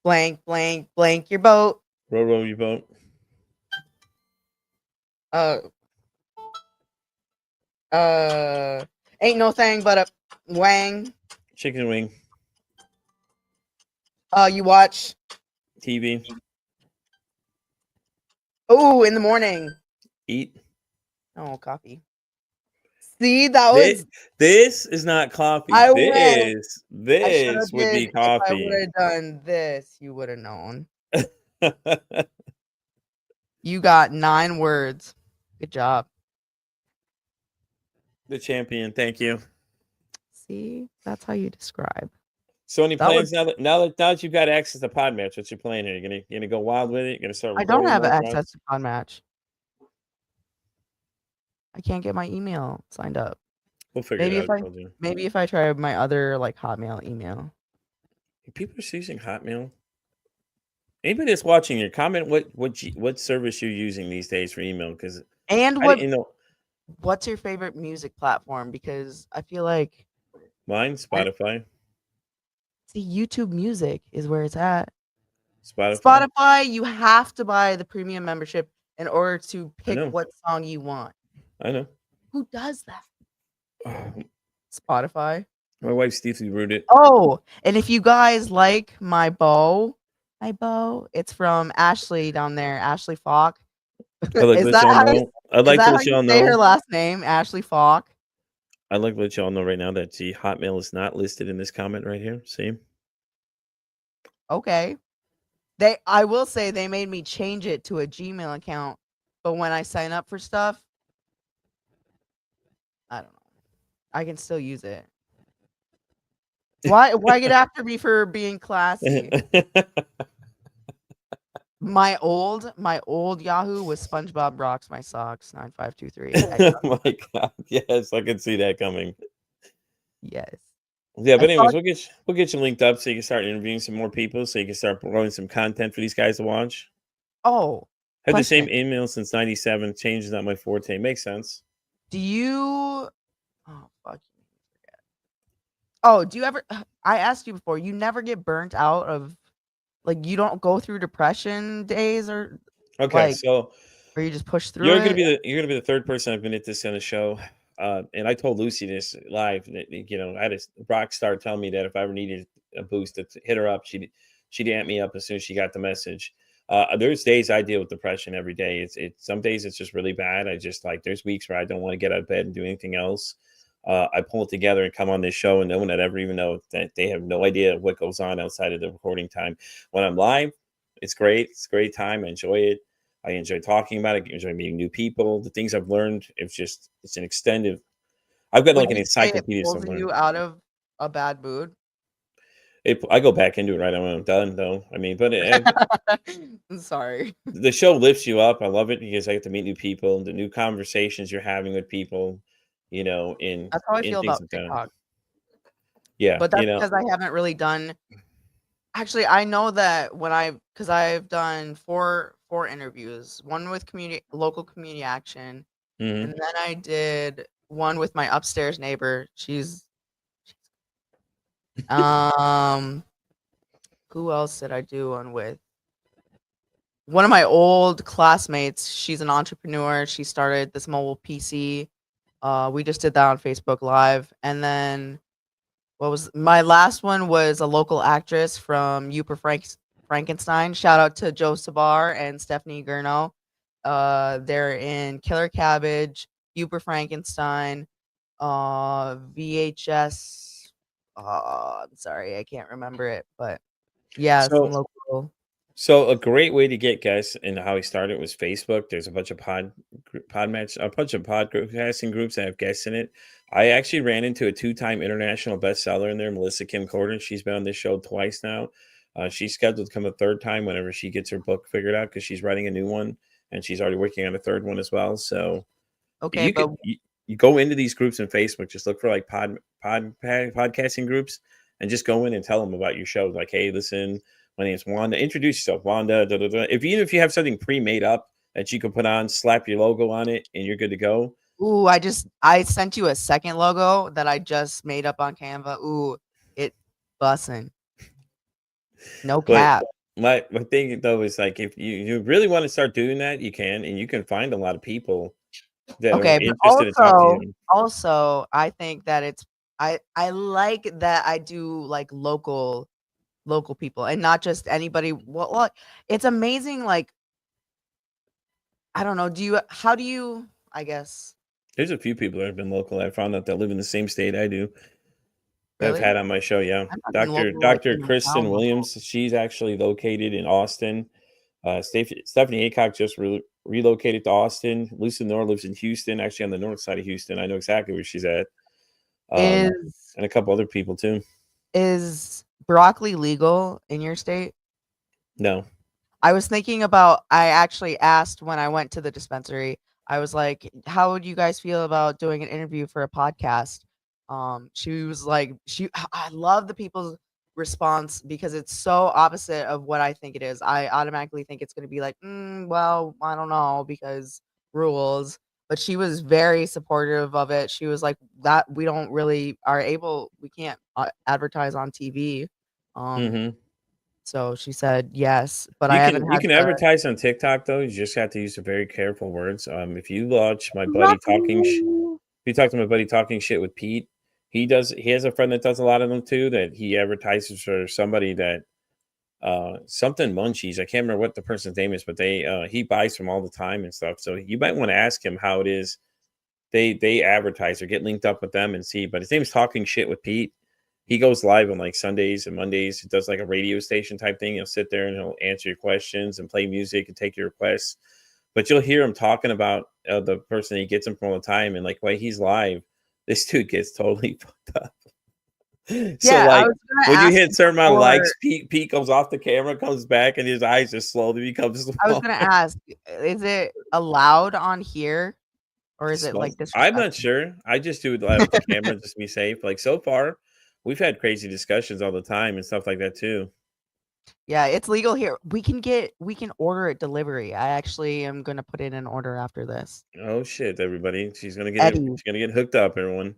blank blank blank your boat. Row your boat. Ain't no thing but a wang. Chicken wing. You watch. TV. Oh, in the morning. Eat. Oh, coffee. See, that was. This is not coffee. I wish. This would be If I coffee. would have done this, you would have known. You got 9 words. Good job. The champion. Thank you. See, that's how you describe. So any That plans now that you've got access to Podmatch? What's your plan here? You gonna go wild with it? You gonna start? I don't recording have more access to Podmatch. I can't get my email signed up. We'll figure it out. Maybe if I try my other like Hotmail email. People are using Hotmail. Anybody that's watching here, comment what service you're using these days for email, because what's your favorite music platform? Because I feel like mine, Spotify. See, YouTube Music is where it's at. Spotify, you have to buy the premium membership in order to pick what song you want. I know. Who does that? Spotify. My wife's deeply rooted. Oh, and if you guys like my bow, it's from Ashley down there, Ashley Falk. I'd like to let y'all know. I'd like to let y'all know. Say her last name, Ashley Falk. I'd like to let y'all know right now that the Hotmail is not listed in this comment right here. See? Okay. I will say they made me change it to a Gmail account, but when I sign up for stuff, I don't know. I can still use it. Why get after me for being classy? My old Yahoo was SpongeBob rocks my socks 9523. Oh my god! Yes, I can see that coming. Yes. Yeah, but anyways, we'll get you linked up so you can start interviewing some more people, so you can start promoting some content for these guys to watch. Oh, I had the same email since '97. Change is not my forte. Makes sense. Do you? Oh fuck. Oh, do you ever? I asked you before. You never get burnt out of, like, you don't go through depression days or. Okay, so. Or you just push through. You're gonna be the third person I've been at this on the show. And I told Lucy this live that, I had a rock star tell me that if I ever needed a boost, to hit her up, she'd amp me up as soon as she got the message. There's days I deal with depression every day. It's some days it's just really bad. I just there's weeks where I don't want to get out of bed and do anything else. I pull it together and come on this show, and no one would ever even know that. They have no idea what goes on outside of the recording time. When I'm live, it's great. It's a great time. I enjoy it. I enjoy talking about it. I enjoy meeting new people. The things I've learned, it's an extended. I've got like an encyclopedia. Pulls you out of a bad mood. I go back into it right when I'm done, though. I mean, but I'm sorry. the show lifts you up. I love it because I get to meet new people, the new conversations you're having with people, in That's how I feel things about like that. TikTok. Yeah, But that's because I haven't really done. Actually, I know that because I've done four interviews, one with local community action, hmm and then I did one with my upstairs neighbor. Um, who else did I do one with? One of my old classmates. She's an entrepreneur. She started this mobile PC. We just did that on Facebook Live, and then what was my last one was a local actress from Frankenstein. Shout out to Joe Sabar and Stephanie Gurno. They're in Killer Cabbage, Uper Frankenstein, VHS. I'm sorry, I can't remember it, but yeah, some So, local. so a great way to get guests and how he started was Facebook. There's a bunch of a bunch of podcasting groups that have guests in it. I actually ran into a two-time international bestseller in there, Melissa Kim Corden. She's been on this show twice now. She's scheduled to come a third time whenever she gets her book figured out because she's writing a new one and she's already working on a third one as well. So Okay, you but could you go into these groups in Facebook, just look for like podcasting groups and just go in and tell them about your show. Like, hey, listen, my name's Wanda. Introduce yourself, Wanda. Da, da, da. Even if you have something pre-made up that you can put on, slap your logo on it, and you're good to go. ooh, I sent you a second logo that I just made up on Canva. Ooh, it bussin'. No But cap. my thing though is like if you really want to start doing that, you can, and you can find a lot of people that are Okay, but interested in talking to you. also I think that I like that I do like local people and not just anybody. Well, it's amazing. Like I don't know. How do you? I guess There's a few people that have been local. I found out that live in the same state I do. That I've really. had on my show, yeah. I'm talking Doctor local, like Doctor in my Kristen town local. Williams. She's actually located in Austin. Stephanie Aycock just relocated to Austin. Lucy Nor lives in Houston, actually on the north side of Houston. I know exactly where she's at. Is And a couple other people too. is broccoli legal in your state? No. I was thinking about I actually asked when I went to the dispensary, I was like, "How would you guys feel about doing an interview for a podcast?" She was like, I love the people's response because it's so opposite of what I think it is. I automatically think it's going to be like, well, I don't know because rules. But she was very supportive of it. She was like, that we can't advertise on TV. Um, hmm so she said yes, but I You haven't can had the advertise on TikTok though. You just have to use some very careful words. If you watch my buddy talking, if broccoli. you talk to my buddy talking shit with Pete, he has a friend that does a lot of them too. That he advertises for somebody that something munchies. I can't remember what the person's name is, but he buys from all the time and stuff. So you might want to ask him how it is they advertise or get linked up with them and see. But his name is Talking Shit with Pete. He goes live on like Sundays and Mondays. He does like a radio station type thing. He'll sit there and he'll answer your questions and play music and take your requests. But you'll hear him talking about the person he gets him from all the time and like why he's live. This dude gets totally fucked up. So Yeah, I like was gonna when you ask hit you certain amount of before. likes, Pete comes off the camera, comes back, and his eyes just slowly become I was small. gonna ask, is it allowed on here or is it Small. like I'm not disrespectful? sure. I just do it live with the camera just to be safe. Like so far, we've had crazy discussions all the time and stuff like that too. Yeah, it's legal here. We can order it delivery. I actually am gonna put in an order after this. Oh shit, everybody. Eddie. She's gonna get hooked up, everyone.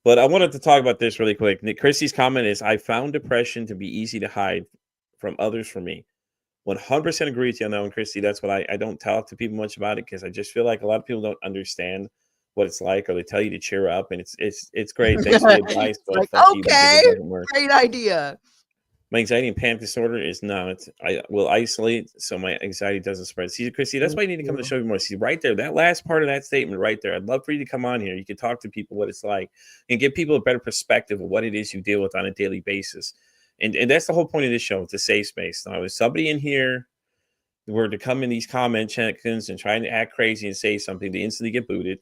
But I wanted to talk about this really quick. Chrissy's comment is I found depression to be easy to hide from others for me. 100% agree with you on that one, Christy. That's what I don't talk to people much about it because I just feel like a lot of people don't understand what it's like, or they tell you to cheer up, and it's great. Thanks for the advice, It's but like, fuck you because okay, it doesn't work. great idea. My anxiety and panic disorder is not. I will isolate so my anxiety doesn't spread. See, Christy, that's Thank why you need to come to the you. show more. See, right there, that last part of that statement right there. I'd love for you to come on here. You can talk to people what it's like and give people a better perspective of what it is you deal with on a daily basis. And that's the whole point of this show. It's a safe space. Now, if somebody in here were to come in these comment sections and try to act crazy and say something, they instantly get booted.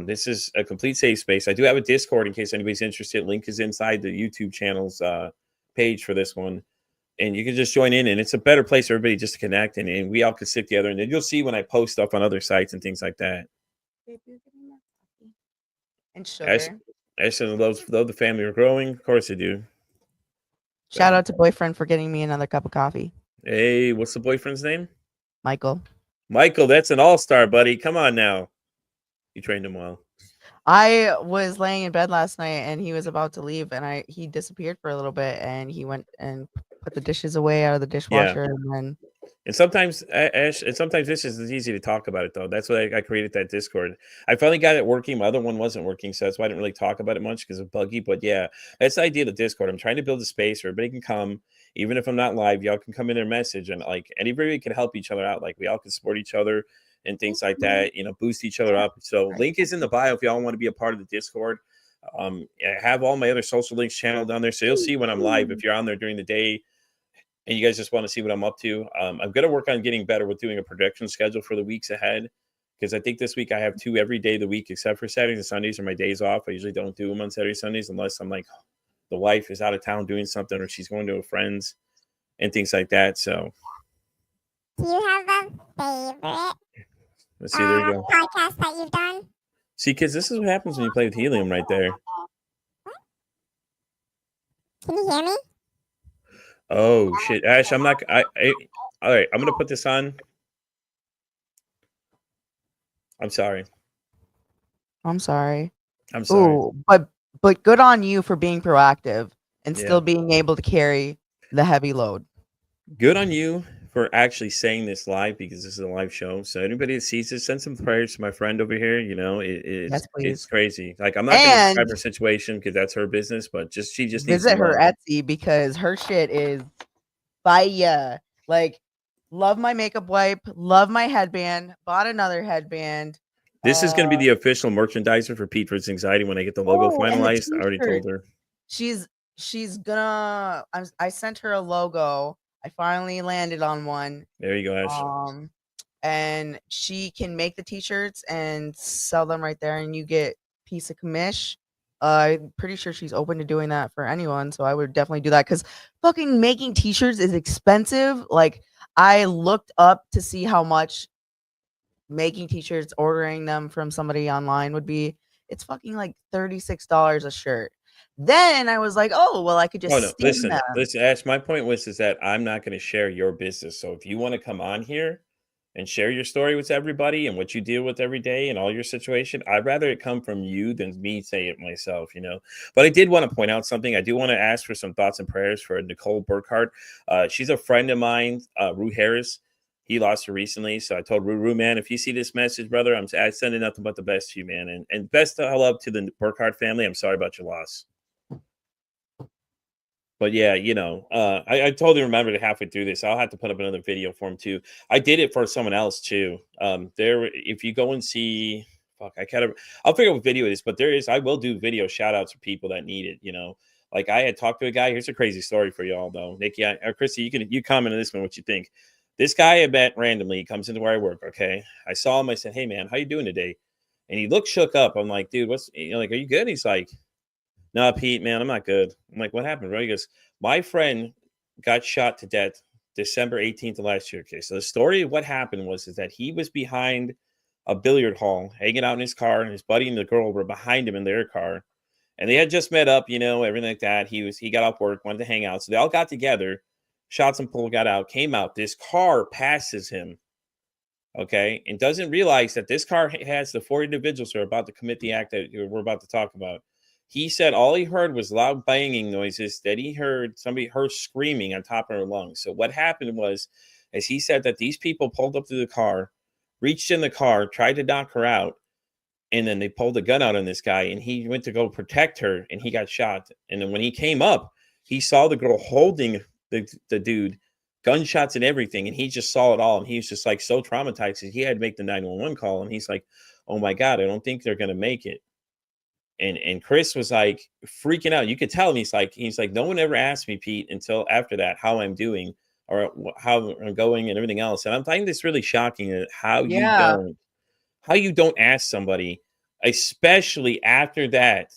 This is a complete safe space. I do have a Discord in case anybody's interested. Link is inside the YouTube channel's page for this one, and you can just join in, and it's a better place for everybody just to connect, and we all can sit together, and then you'll see when I post stuff on other sites and things like that. And Ash, sugar. Ashton love the family. We're growing, of course I do. Shout out to boyfriend for getting me another cup of coffee. Hey, what's the boyfriend's name? Michael. Michael, that's an all-star, buddy. Come on now. You trained him well. I was laying in bed last night and he was about to leave and he disappeared for a little bit and he went and put the dishes away out of the dishwasher and then And sometimes, Ash, and sometimes this is easy to talk about it, though. That's why I created that Discord. I finally got it working. My other one wasn't working, so that's why I didn't really talk about it much because of buggy. But yeah, that's the idea of the Discord. I'm trying to build a space where everybody can come, even if I'm not live. Y'all can come in there, message, and like anybody can help each other out. Like we all can support each other and things like that. You know, boost each other up. So link is in the bio if y'all want to be a part of the Discord. I have all my other social links channeled down there, so you'll see when I'm live if you're on there during the day. And you guys just want to see what I'm up to. I'm going to work on getting better with doing a production schedule for the weeks ahead, because I think this week I have 2 every day of the week, except for Saturdays and Sundays are my days off. I usually don't do them on Saturdays, Sundays, unless I'm like the wife is out of town doing something or she's going to a friend's and things like that. So, Do you have a favorite let's see. There you go. podcast that you've done? See, kids, this is what happens when you play with helium right there. Can you hear me? Oh shit, Ash! I'm not. All right, I'm gonna put this on. I'm sorry. I'm sorry. I'm sorry. Ooh, but good on you for being proactive and still being able to carry the heavy load. Good on you for actually saying this live, because this is a live show. So anybody that sees this, send some prayers to my friend over here. You know, it's crazy. Like, I'm not going to describe her situation because that's her business, but she just needs visit her Etsy because her shit is fire. Like, love my makeup wipe, love my headband, bought another headband. This is going to be the official merchandiser for Pete Fritz Anxiety when I get the logo finalized. I already told her. She's gonna. I sent her a logo. I finally landed on one. There you go, Ash. And she can make the t-shirts and sell them right there, and you get piece of commish. I'm pretty sure she's open to doing that for anyone, so I would definitely do that because fucking making t-shirts is expensive. Like, I looked up to see how much making t-shirts, ordering them from somebody online would be. It's fucking like $36 a shirt. Then I was like, oh, well, I could just listen, Ash, my point was that I'm not going to share your business. So if you want to come on here and share your story with everybody and what you deal with every day and all your situation, I'd rather it come from you than me say it myself, you know. But I did want to point out something. I do want to ask for some thoughts and prayers for Nicole Burkhart. She's a friend of mine, Rue Harris. He lost her recently. So I told Rue, man, if you see this message, brother, I'm sending nothing but the best to you, man. And best of love to the Burkhart family. I'm sorry about your loss. But yeah, you know, I totally remembered it halfway through this. I'll have to put up another video for him too. I did it for someone else too. If you go and see, I'll figure out what video it is, but I will do video shout outs for people that need it, you know. Like, I had talked to a guy. Here's a crazy story for y'all though. Nikki, or Christy, you comment on this one, what you think. This guy I met randomly, he comes into where I work. Okay. I saw him, I said, hey man, how you doing today? And he looked shook up. I'm like, dude, are you good? He's like, no, Pete, man, I'm not good. I'm like, what happened, bro? He goes, my friend got shot to death December 18th of last year. Okay, so the story of what happened was that he was behind a billiard hall, hanging out in his car, and his buddy and the girl were behind him in their car. And they had just met up, you know, everything like that. He got off work, wanted to hang out. So they all got together, shot some pool, got out, came out. This car passes him, okay, and doesn't realize that this car has the 4 individuals who are about to commit the act that we're about to talk about. He said all he heard was loud banging noises, that he heard her screaming on top of her lungs. So what happened was, as he said, that these people pulled up to the car, reached in the car, tried to knock her out, and then they pulled a gun out on this guy, and he went to go protect her, and he got shot. And then when he came up, he saw the girl holding the dude, gunshots and everything, and he just saw it all, and he was just like so traumatized. He had to make the 911 call, and he's like, oh my God, I don't think they're going to make it. And Chris was like freaking out. You could tell him. He's like, no one ever asked me, Pete, until after that, how I'm doing or how I'm going and everything else. And I'm finding this really shocking how you don't ask somebody, especially after that,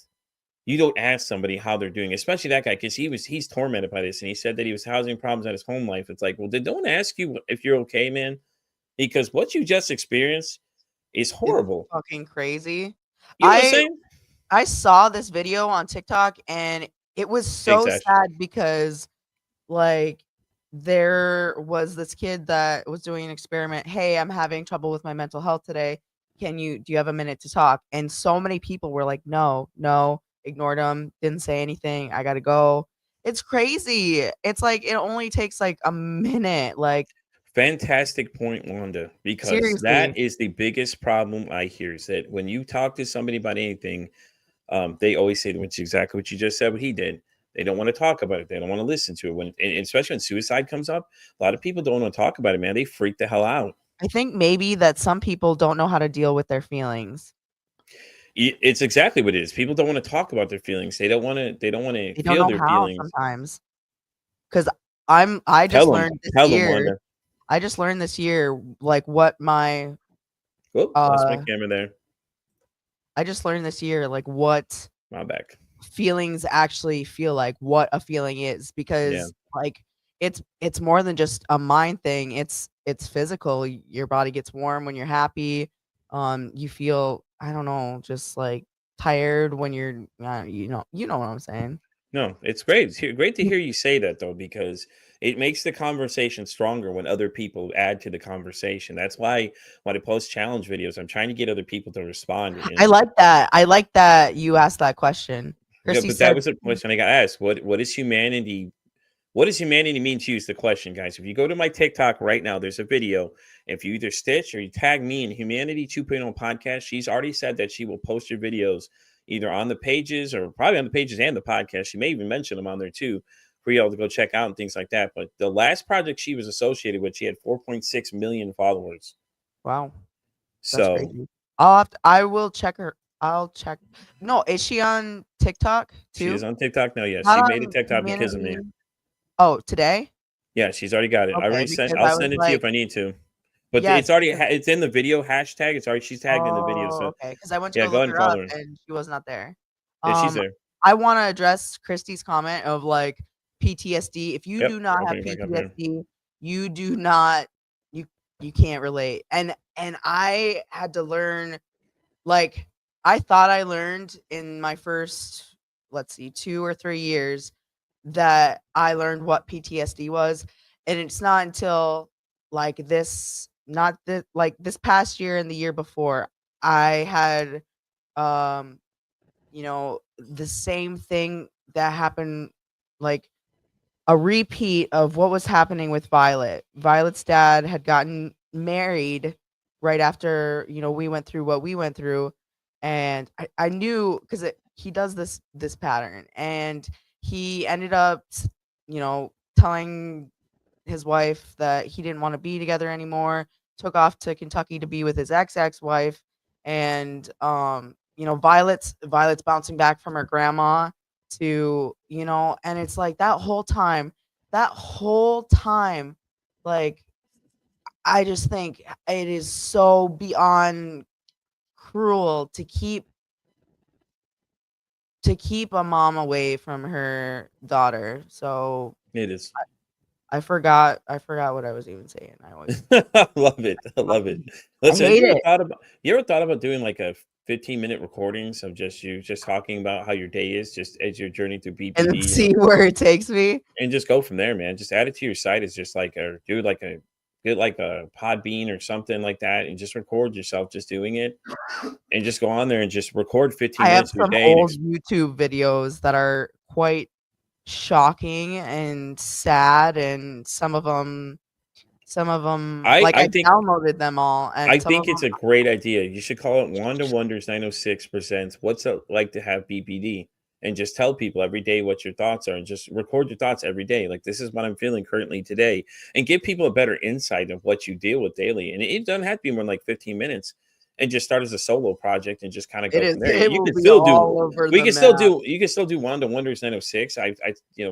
You don't ask somebody how they're doing, especially that guy, because he's tormented by this, and he said that he was housing problems at his home life. It's like, well, they don't ask you if you're okay, man, because what you just experienced is It's horrible. fucking crazy. You know what I'm I saying? I saw this video on TikTok and it was Thanks, so Ash. sad because like there was this kid that was doing an experiment. Hey, I'm having trouble with my mental health today. Do you have a minute to talk? And so many people were like, no, no, ignored him, didn't say anything. I gotta go. It's crazy. It's like it only takes like a minute. Like Fantastic point, Wanda, because that seriously. is the biggest problem I hear is that when you talk to somebody about anything, they always say, which is exactly what you just said, what he did. They don't want to talk about it. They don't want to listen to it. And especially when suicide comes up, a lot of people don't want to talk about it, man. They freak the hell out. I think maybe that some people don't know how to deal with their feelings. It's exactly what it is. People don't want to talk about their feelings. They don't want to. They don't want to They don't feel know their how feelings. sometimes. 'Cause I Tell just them. learned this Tell them, year Wanda. I just learned this year, like, what my, Whoop, lost my uh camera there. I just learned this year, like, what My back. feelings actually feel like, what a feeling is, Yeah. because, like, it's more than just a mind thing, it's physical. Your body gets warm when you're happy, you feel, I don't know, just, like, tired when you're, you know what I'm saying. No, it's great. Great to hear you say that though, because it makes the conversation stronger when other people add to the conversation. That's why when I post challenge videos, I'm trying to get other people to respond. I like that you asked that question. Yeah, Christy but that said, was a question I got asked. What is humanity? What does humanity mean to you? Is the question, guys. If you go to my TikTok right now, there's a video. If you either stitch or you tag me in Humanity 2.0 podcast, she's already said that she will post your videos either on the pages or probably on the pages and the podcast. She may even mention them on there too for you all to go check out and things like that. But the last project she was associated with, she had 4.6 million followers. wow. That's So crazy. I will check her. I'll check. No, is she on TikTok she is too? on TikTok now. Yes, Not she made a on TikTok because of me. Humanity. Oh, today? Yeah, she's already got it. I Okay, already sent. because I'll I was send it to you like, if I need to. But yes. it's already it's in the video hashtag. It's already she's tagged in the video. Oh, So okay. Because I went to yeah, go go look ahead and her up follow her. and she was not there. Yeah, she's Um, there. I want to address Christy's comment of like PTSD. If you Yep. do not I'll have bring it back up here. PTSD, you do not you you can't relate. And I had to learn. Like, I thought I learned in my first, let's see, 2 or 3 years that I learned what PTSD was, and it's not until, like, this past year and the year before, I had, the same thing that happened, like, a repeat of what was happening with Violet. Violet's dad had gotten married right after, we went through what we went through. And I knew because he does this pattern. And he ended up, telling his wife that he didn't want to be together anymore, took off to Kentucky to be with his ex-wife. And Violet's bouncing back from her grandma to, and it's like that whole time, like, I just think it is so beyond cruel to keep a mom away from her daughter. So It is. I forgot what I was even saying. I always I love it. I love it. I Listen, hate it. you ever thought about doing like a 15-minute recordings of just you just talking about how your day is just as your journey through And BPD, see where it takes me. and just go from there, man. Just add it to your site as just like or do like a get like a Podbean or something like that and just record yourself just doing it and just go on there and just record 15 I have minutes of your some day and old YouTube videos that are quite shocking and sad, and some of them, like, I I think downloaded them all, I and some of think it's them. a great idea. You should call it Wanda Wonders 906 presents What's It Like to Have BPD and just tell people every day what your thoughts are and just record your thoughts every day. Like this is what I'm feeling currently today and give people a better insight of what you deal with daily. And it doesn't have to be more than like 15 minutes and just start as a solo project and just kind of It go is from there. it You will can be still do all over we the can still map. do you can still do Wanda Wonders 906.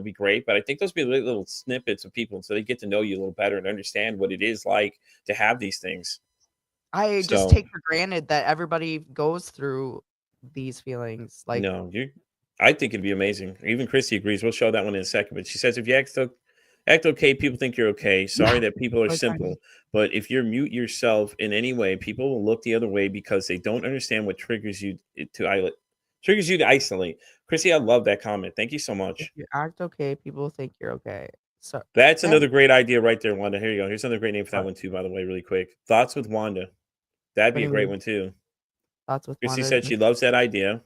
Be great, but I think those be little snippets of people so they get to know you a little better and understand what it is like to have these things. I just So take for granted that everybody goes through these feelings, like, no, I think it'd be amazing. Even Christy agrees. We'll show that one in a second. But she says if you act okay, people think you're okay. Sorry that people are Like, simple. But if you mute yourself in any way, people will look the other way because they don't understand what triggers you to isolate. Chrissy, I love that comment. Thank you so if much. you act okay, people think you're okay. So That's eh, another great idea right there, Wanda. Here you go. Here's another great name for that what one too, by the way, really quick. Thoughts with Wanda. That'd what be do a you great mean? one too. Thoughts with Chrissy Wanda? said she loves that idea.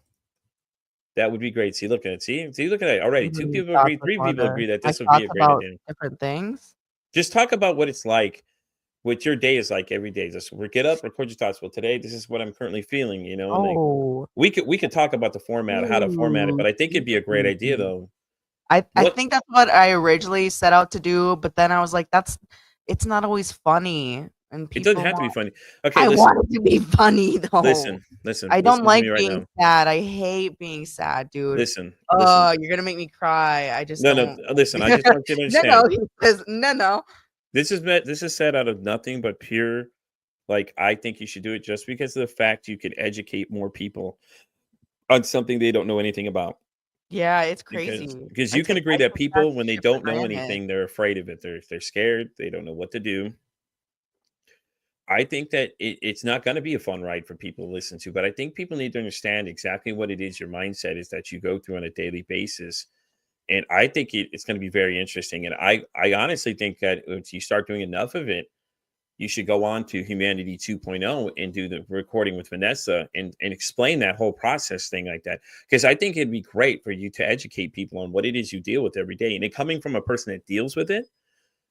That would be great. See, look at it. See, look at that. Already, What do you two mean people thoughts agree. with Three people Wanda? agree that Like this would be thoughts a great about idea. different things? Just talk about what it's like, what your day is like every day. Just get up, record your thoughts. Well, today this is what I'm currently feeling. And like Oh, we could talk about the format, how to format it, ooh, but I think it'd be a great idea ooh. though. I What think that's what I originally set out to do, but then I was like, it's not always funny, and it doesn't people have to be want. funny. Okay, I listen, want it to be funny though. I don't listen to like me right being now. sad. I hate being sad, dude. Listen. Oh, you're gonna make me cry. I just No, no, don't. listen. I just want you to No, no, understand. he says no, no. This is said out of nothing but pure. Like I think you should do it just because of the fact you could educate more people on something they don't know anything about. Yeah, it's Because crazy. because you can agree I that take that people when they shit for don't know granted. anything, they're afraid of it. They're scared. They don't know what to do. I think that it's not going to be a fun ride for people to listen to, but I think people need to understand exactly what it is your mindset is that you go through on a daily basis. And I think it's going to be very interesting. And I honestly think that if you start doing enough of it, you should go on to Humanity 2.0 and do the recording with Vanessa and explain that whole process thing like that. Because I think it'd be great for you to educate people on what it is you deal with every day. And it coming from a person that deals with it,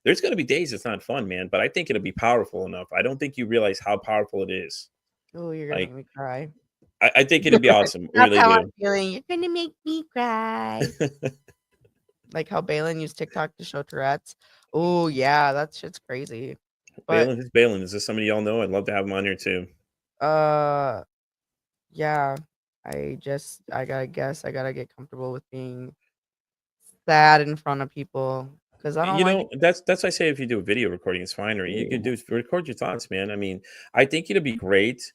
there's going to be days it's not fun, man. But I think it'll be powerful enough. I don't think you realize how powerful it is. Oh, you're gonna make Like, me cry. I think it'd be awesome. That's Really how I'm do. feeling. You're gonna make me cry. Like how Balin used TikTok to show Tourette's. Oh yeah, that shit's crazy. But Balin, who's Balin? Is this somebody y'all know? I'd love to have him on here too. uh yeah, I gotta guess I gotta get comfortable with being sad in front of people because I don't like it. That's why I say if you do a video recording, it's fine, or you can do record your thoughts, man. I mean, I think it'll be great.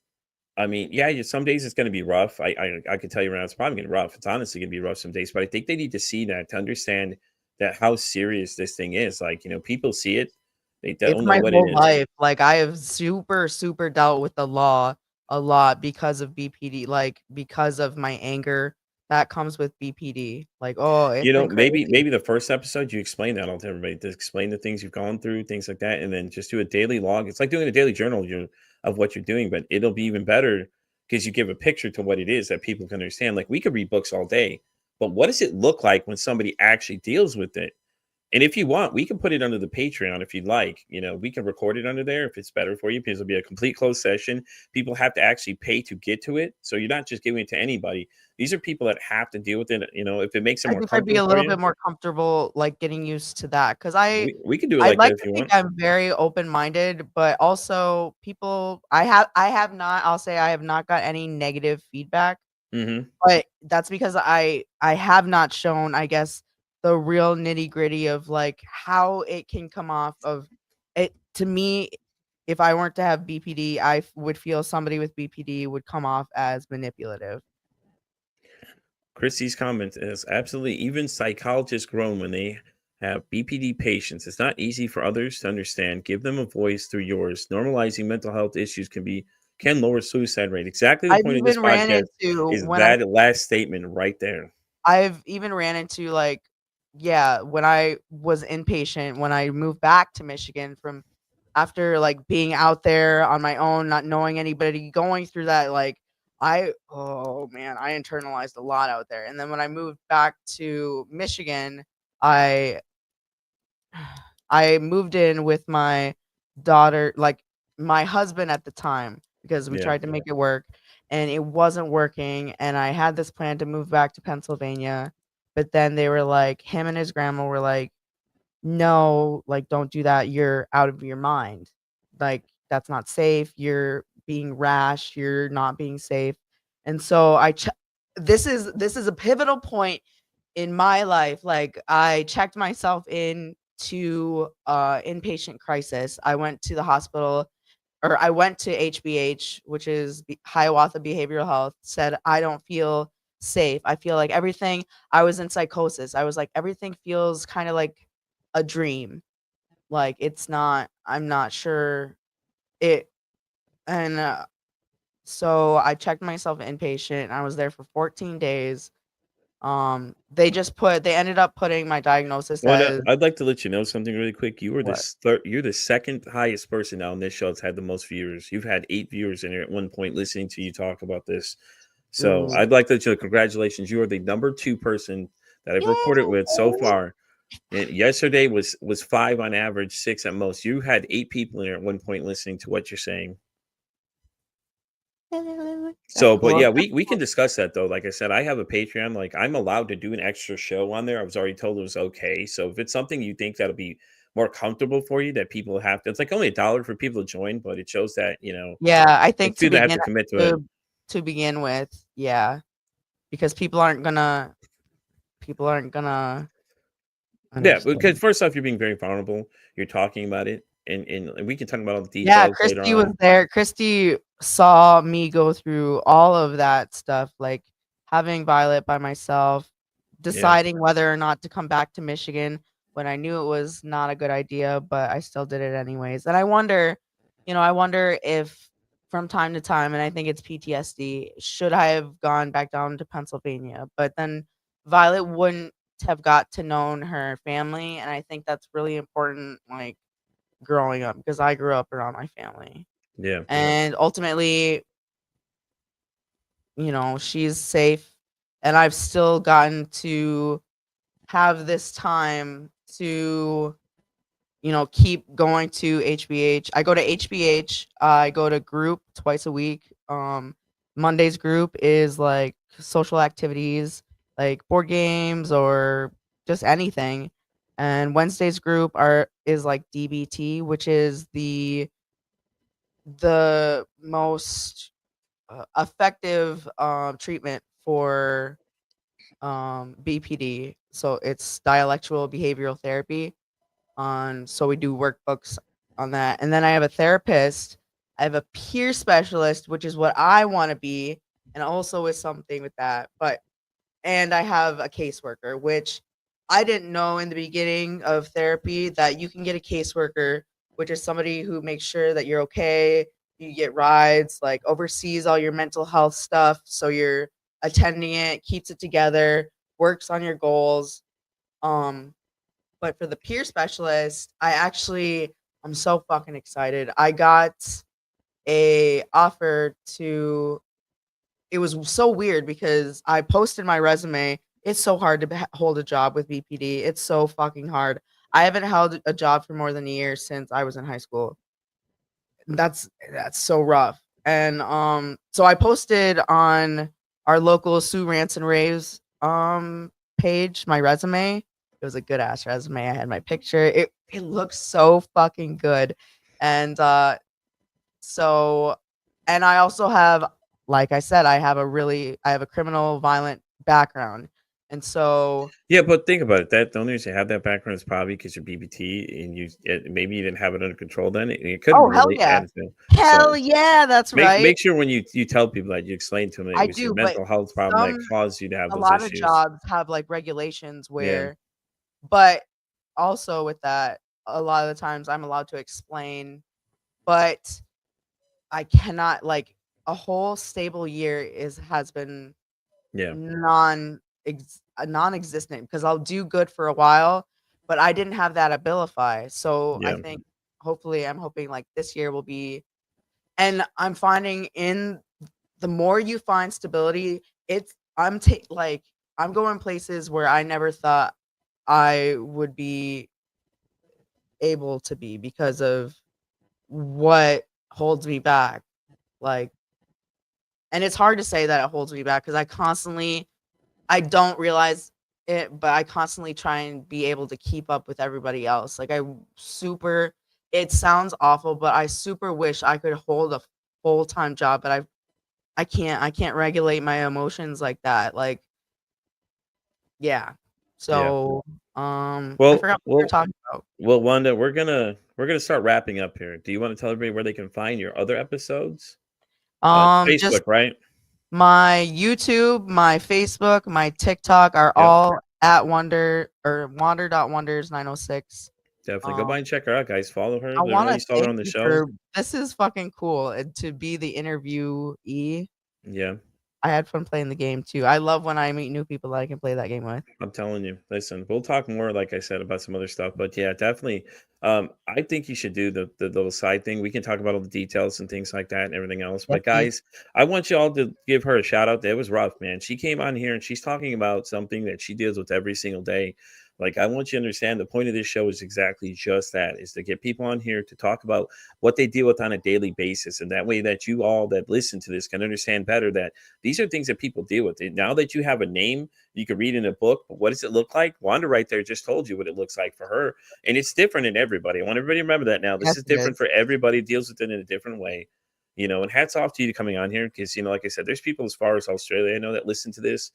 I mean, yeah, some days it's going to be rough. I can tell you right now, it's probably going to be rough. It's honestly going to be rough some days, but I think they need to see that to understand that how serious this thing is. Like, people see it, they It's don't know my what it whole is. life. Like I have super dealt with the law a lot because of BPD, like because of my anger that comes with BPD. Like, oh, it's been crazy. Maybe the first episode you explain that all to everybody, to explain the things you've gone through, things like that, and then just do a daily log. It's like doing a daily journal of what you're doing, but it'll be even better because you give a picture to what it is that people can understand. Like we could read books all day, but what does it look like when somebody actually deals with it? And if you want, we can put it under the Patreon if you'd like. We can record it under there if it's better for you because it'll be a complete closed session. People have to actually pay to get to it. So you're not just giving it to anybody. These are people that have to deal with it. If it makes it I more think I'd be comfortable a for little you, bit more comfortable, like, getting used to that, 'cause I we can do it I'd like that like if to you think want. I'm very open-minded, but also people I have not I'll say I have not got any negative feedback, Hmm. but that's because I have not shown, I guess, the real nitty-gritty of, like, how it can come off of it to me, if I weren't to have BPD, would feel somebody with BPD would come off as manipulative. Christy's comment is absolutely even psychologists groan when they have BPD patients. It's not easy for others to understand. Give them a voice through yours. Normalizing mental health issues can lower suicide rate. Exactly the I've point of this even ran podcast into is when that last statement right there. I've even ran into, like, yeah, when I was inpatient, when I moved back to Michigan from after, like, being out there on my own, not knowing anybody, going through that, like, oh, man, I internalized a lot out there, and then when I moved back to Michigan, I I moved in with my daughter, like, my husband at the time, because we Yeah. tried to make it work, and it wasn't working, and I had this plan to move back to Pennsylvania, but then they were like him and his grandma were like, "No, like, don't do that, you're out of your mind. Like, that's not safe, you're being rash, you're not being safe." And so this is a pivotal point in my life. Like, I checked myself in to inpatient crisis. I went to the hospital, or I went to HBH, which is Hiawatha Behavioral Health, said I don't feel safe. I feel like everything, I was in psychosis. I was like, everything feels kind of like a dream. Like it's not, I'm not sure it. And so I checked myself inpatient. I was there for 14 days. They ended up putting my diagnosis Wanda, as I'd like to let you know something really quick. You were what? you're the second highest person on this show that's had the most viewers. You've had 8 viewers in here at one point listening to you talk about this. So Ooh. I'd like to let you know, congratulations. You are the number 2 person that I've recorded with so Yay! far. And yesterday was 5 on average, 6 at most. You had 8 people in here at one point listening to what you're saying. So, but Cool. yeah, we can discuss that though. Like I said, I have a Patreon. Like I'm allowed to do an extra show on there. I was already told it was okay. So if it's something you think that'll be more comfortable for you, that people have to, it's like only $1 for people to join, but it shows that Yeah, I the think two that have to commit to it. to begin with, yeah, because people aren't gonna Yeah, because understand. first off, you're being very vulnerable. You're talking about it, and we can talk about all the Yeah, details later Christy was on. there. Christy saw me go through all of that stuff, like having Violet by myself, Yeah, deciding whether or not to come back to Michigan when I knew it was not a good idea, but I still did it anyways. And I wonder if from time to time, and I think it's PTSD, should I have gone back down to Pennsylvania? But then Violet wouldn't have got to know her family, and I think that's really important, like growing up, because I grew up around my family. yeah, And ultimately, she's safe, and I've still gotten to have this time to, keep going to HBH. I go to HBH, I go to group twice a week. Monday's group is like social activities, like board games or just anything. And Wednesday's group is like DBT, which is the most effective treatment for BPD. So it's dialectual behavioral therapy. So we do workbooks on that. And then I have a therapist. I have a peer specialist, which is what I want to be, and also is something with that. And I have a caseworker, which I didn't know in the beginning of therapy that you can get a caseworker, which is somebody who makes sure that you're okay. You get rides, like oversees all your mental health stuff. So you're attending it, keeps it together, works on your goals. Um, but for the peer specialist, I'm so fucking excited. I got a offer to it was so weird because I posted my resume. It's so hard to hold a job with BPD. It's so fucking hard. I haven't held a job for more than a year since I was in high school. That's so rough. And so I posted on our local Sue Rants and Raves page my resume. It was a good ass resume. I had my picture. It looks so fucking good. And so and I also have, like I said, I have a criminal violent background. And so yeah. But think about it. The only reason you have that background is probably because you're BBT and maybe you didn't have it under control then. It could have oh, hell really yeah. added to. So Hell yeah, that's right. make sure when you tell people that you explain to them that it I was your do, but mental health problem that some caused you to have a those lot of issues. jobs have like regulations Yeah, where, but also with that, a lot of the times I'm allowed to explain, but I cannot, like, a whole stable year has been yeah, non-existent because I'll do good for a while, but I didn't have that Abilify. So I yeah, think hopefully I'm hoping like this year will be, and I'm finding in the more you find stability, like I'm going places where I never thought I would be able to be because of what holds me back. Like, and it's hard to say that it holds me back because I don't realize it, but I constantly try and be able to keep up with everybody else. Like it sounds awful, but I super wish I could hold a full-time job, but I can't regulate my emotions like that. Like, yeah. yeah. So, I Well, forgot what we were well, talking about. well, Wanda, we're gonna start wrapping up here. Do you want to tell everybody where they can find your other episodes? It's Just Facebook, right? My YouTube, my Facebook, my TikTok are all at wanda.wonder906. Definitely go by and check her out, guys. Follow her. I I know want you to saw her thank on the you show. for this is fucking cool to be the interviewee. Yeah. I had fun playing the game too. I love when I meet new people that I can play that game with. I'm telling you. Listen, we'll talk more, like I said, about some other stuff. But yeah, definitely. I think you should do the little side thing. We can talk about all the details and things like that and everything else. Yes, But guys, I want you all to give her a shout out. It was rough, man. She came on here and she's talking about something that she deals with every single day. Like, I want you to understand the point of this show is exactly just that, is to get people on here to talk about what they deal with on a daily basis. And that way that you all that listen to this can understand better that these are things that people deal with. And now that you have a name, you can read in a book, but what does it look like? Wanda right there just told you what it looks like for her. And it's different in everybody. I want everybody to remember that now. This Yes, is it different is. for everybody, deals with it in a different way. And hats off to you coming on here because, like I said, there's people as far as Australia, I know, that listen to this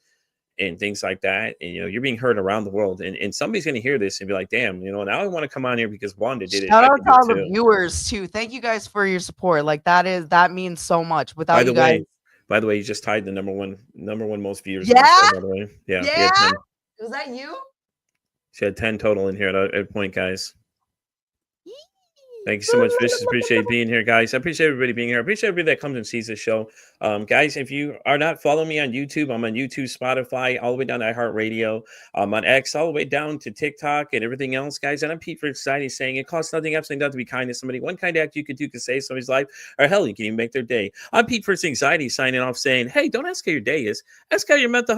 and things like that. And, you're being heard around the world. And somebody's going to hear this and be like, damn, now I want to come on here because Wanda did it. Shout I out can to do all it the too. viewers too. Thank you guys for your support. Like that means so much. Without By you the guys. way, you just tied the number one most viewers. Yeah? On the show, by the way. Yeah. He had Yeah. 10. Was that you? She had 10 total in here at a point, guys. Thank you so much, Vicious. Appreciate being here, guys. I appreciate everybody being here. I appreciate everybody that comes and sees this show. Guys, if you are not following me on YouTube, I'm on YouTube, Spotify, all the way down to iHeartRadio. I'm on X, all the way down to TikTok and everything else, guys. And I'm Pete for Society saying it costs nothing, absolutely nothing to be kind to somebody. One kind act you could do could save somebody's life, or hell, you can even make their day. I'm Pete for Anxiety signing off saying, hey, don't ask how your day is. Ask how your mental health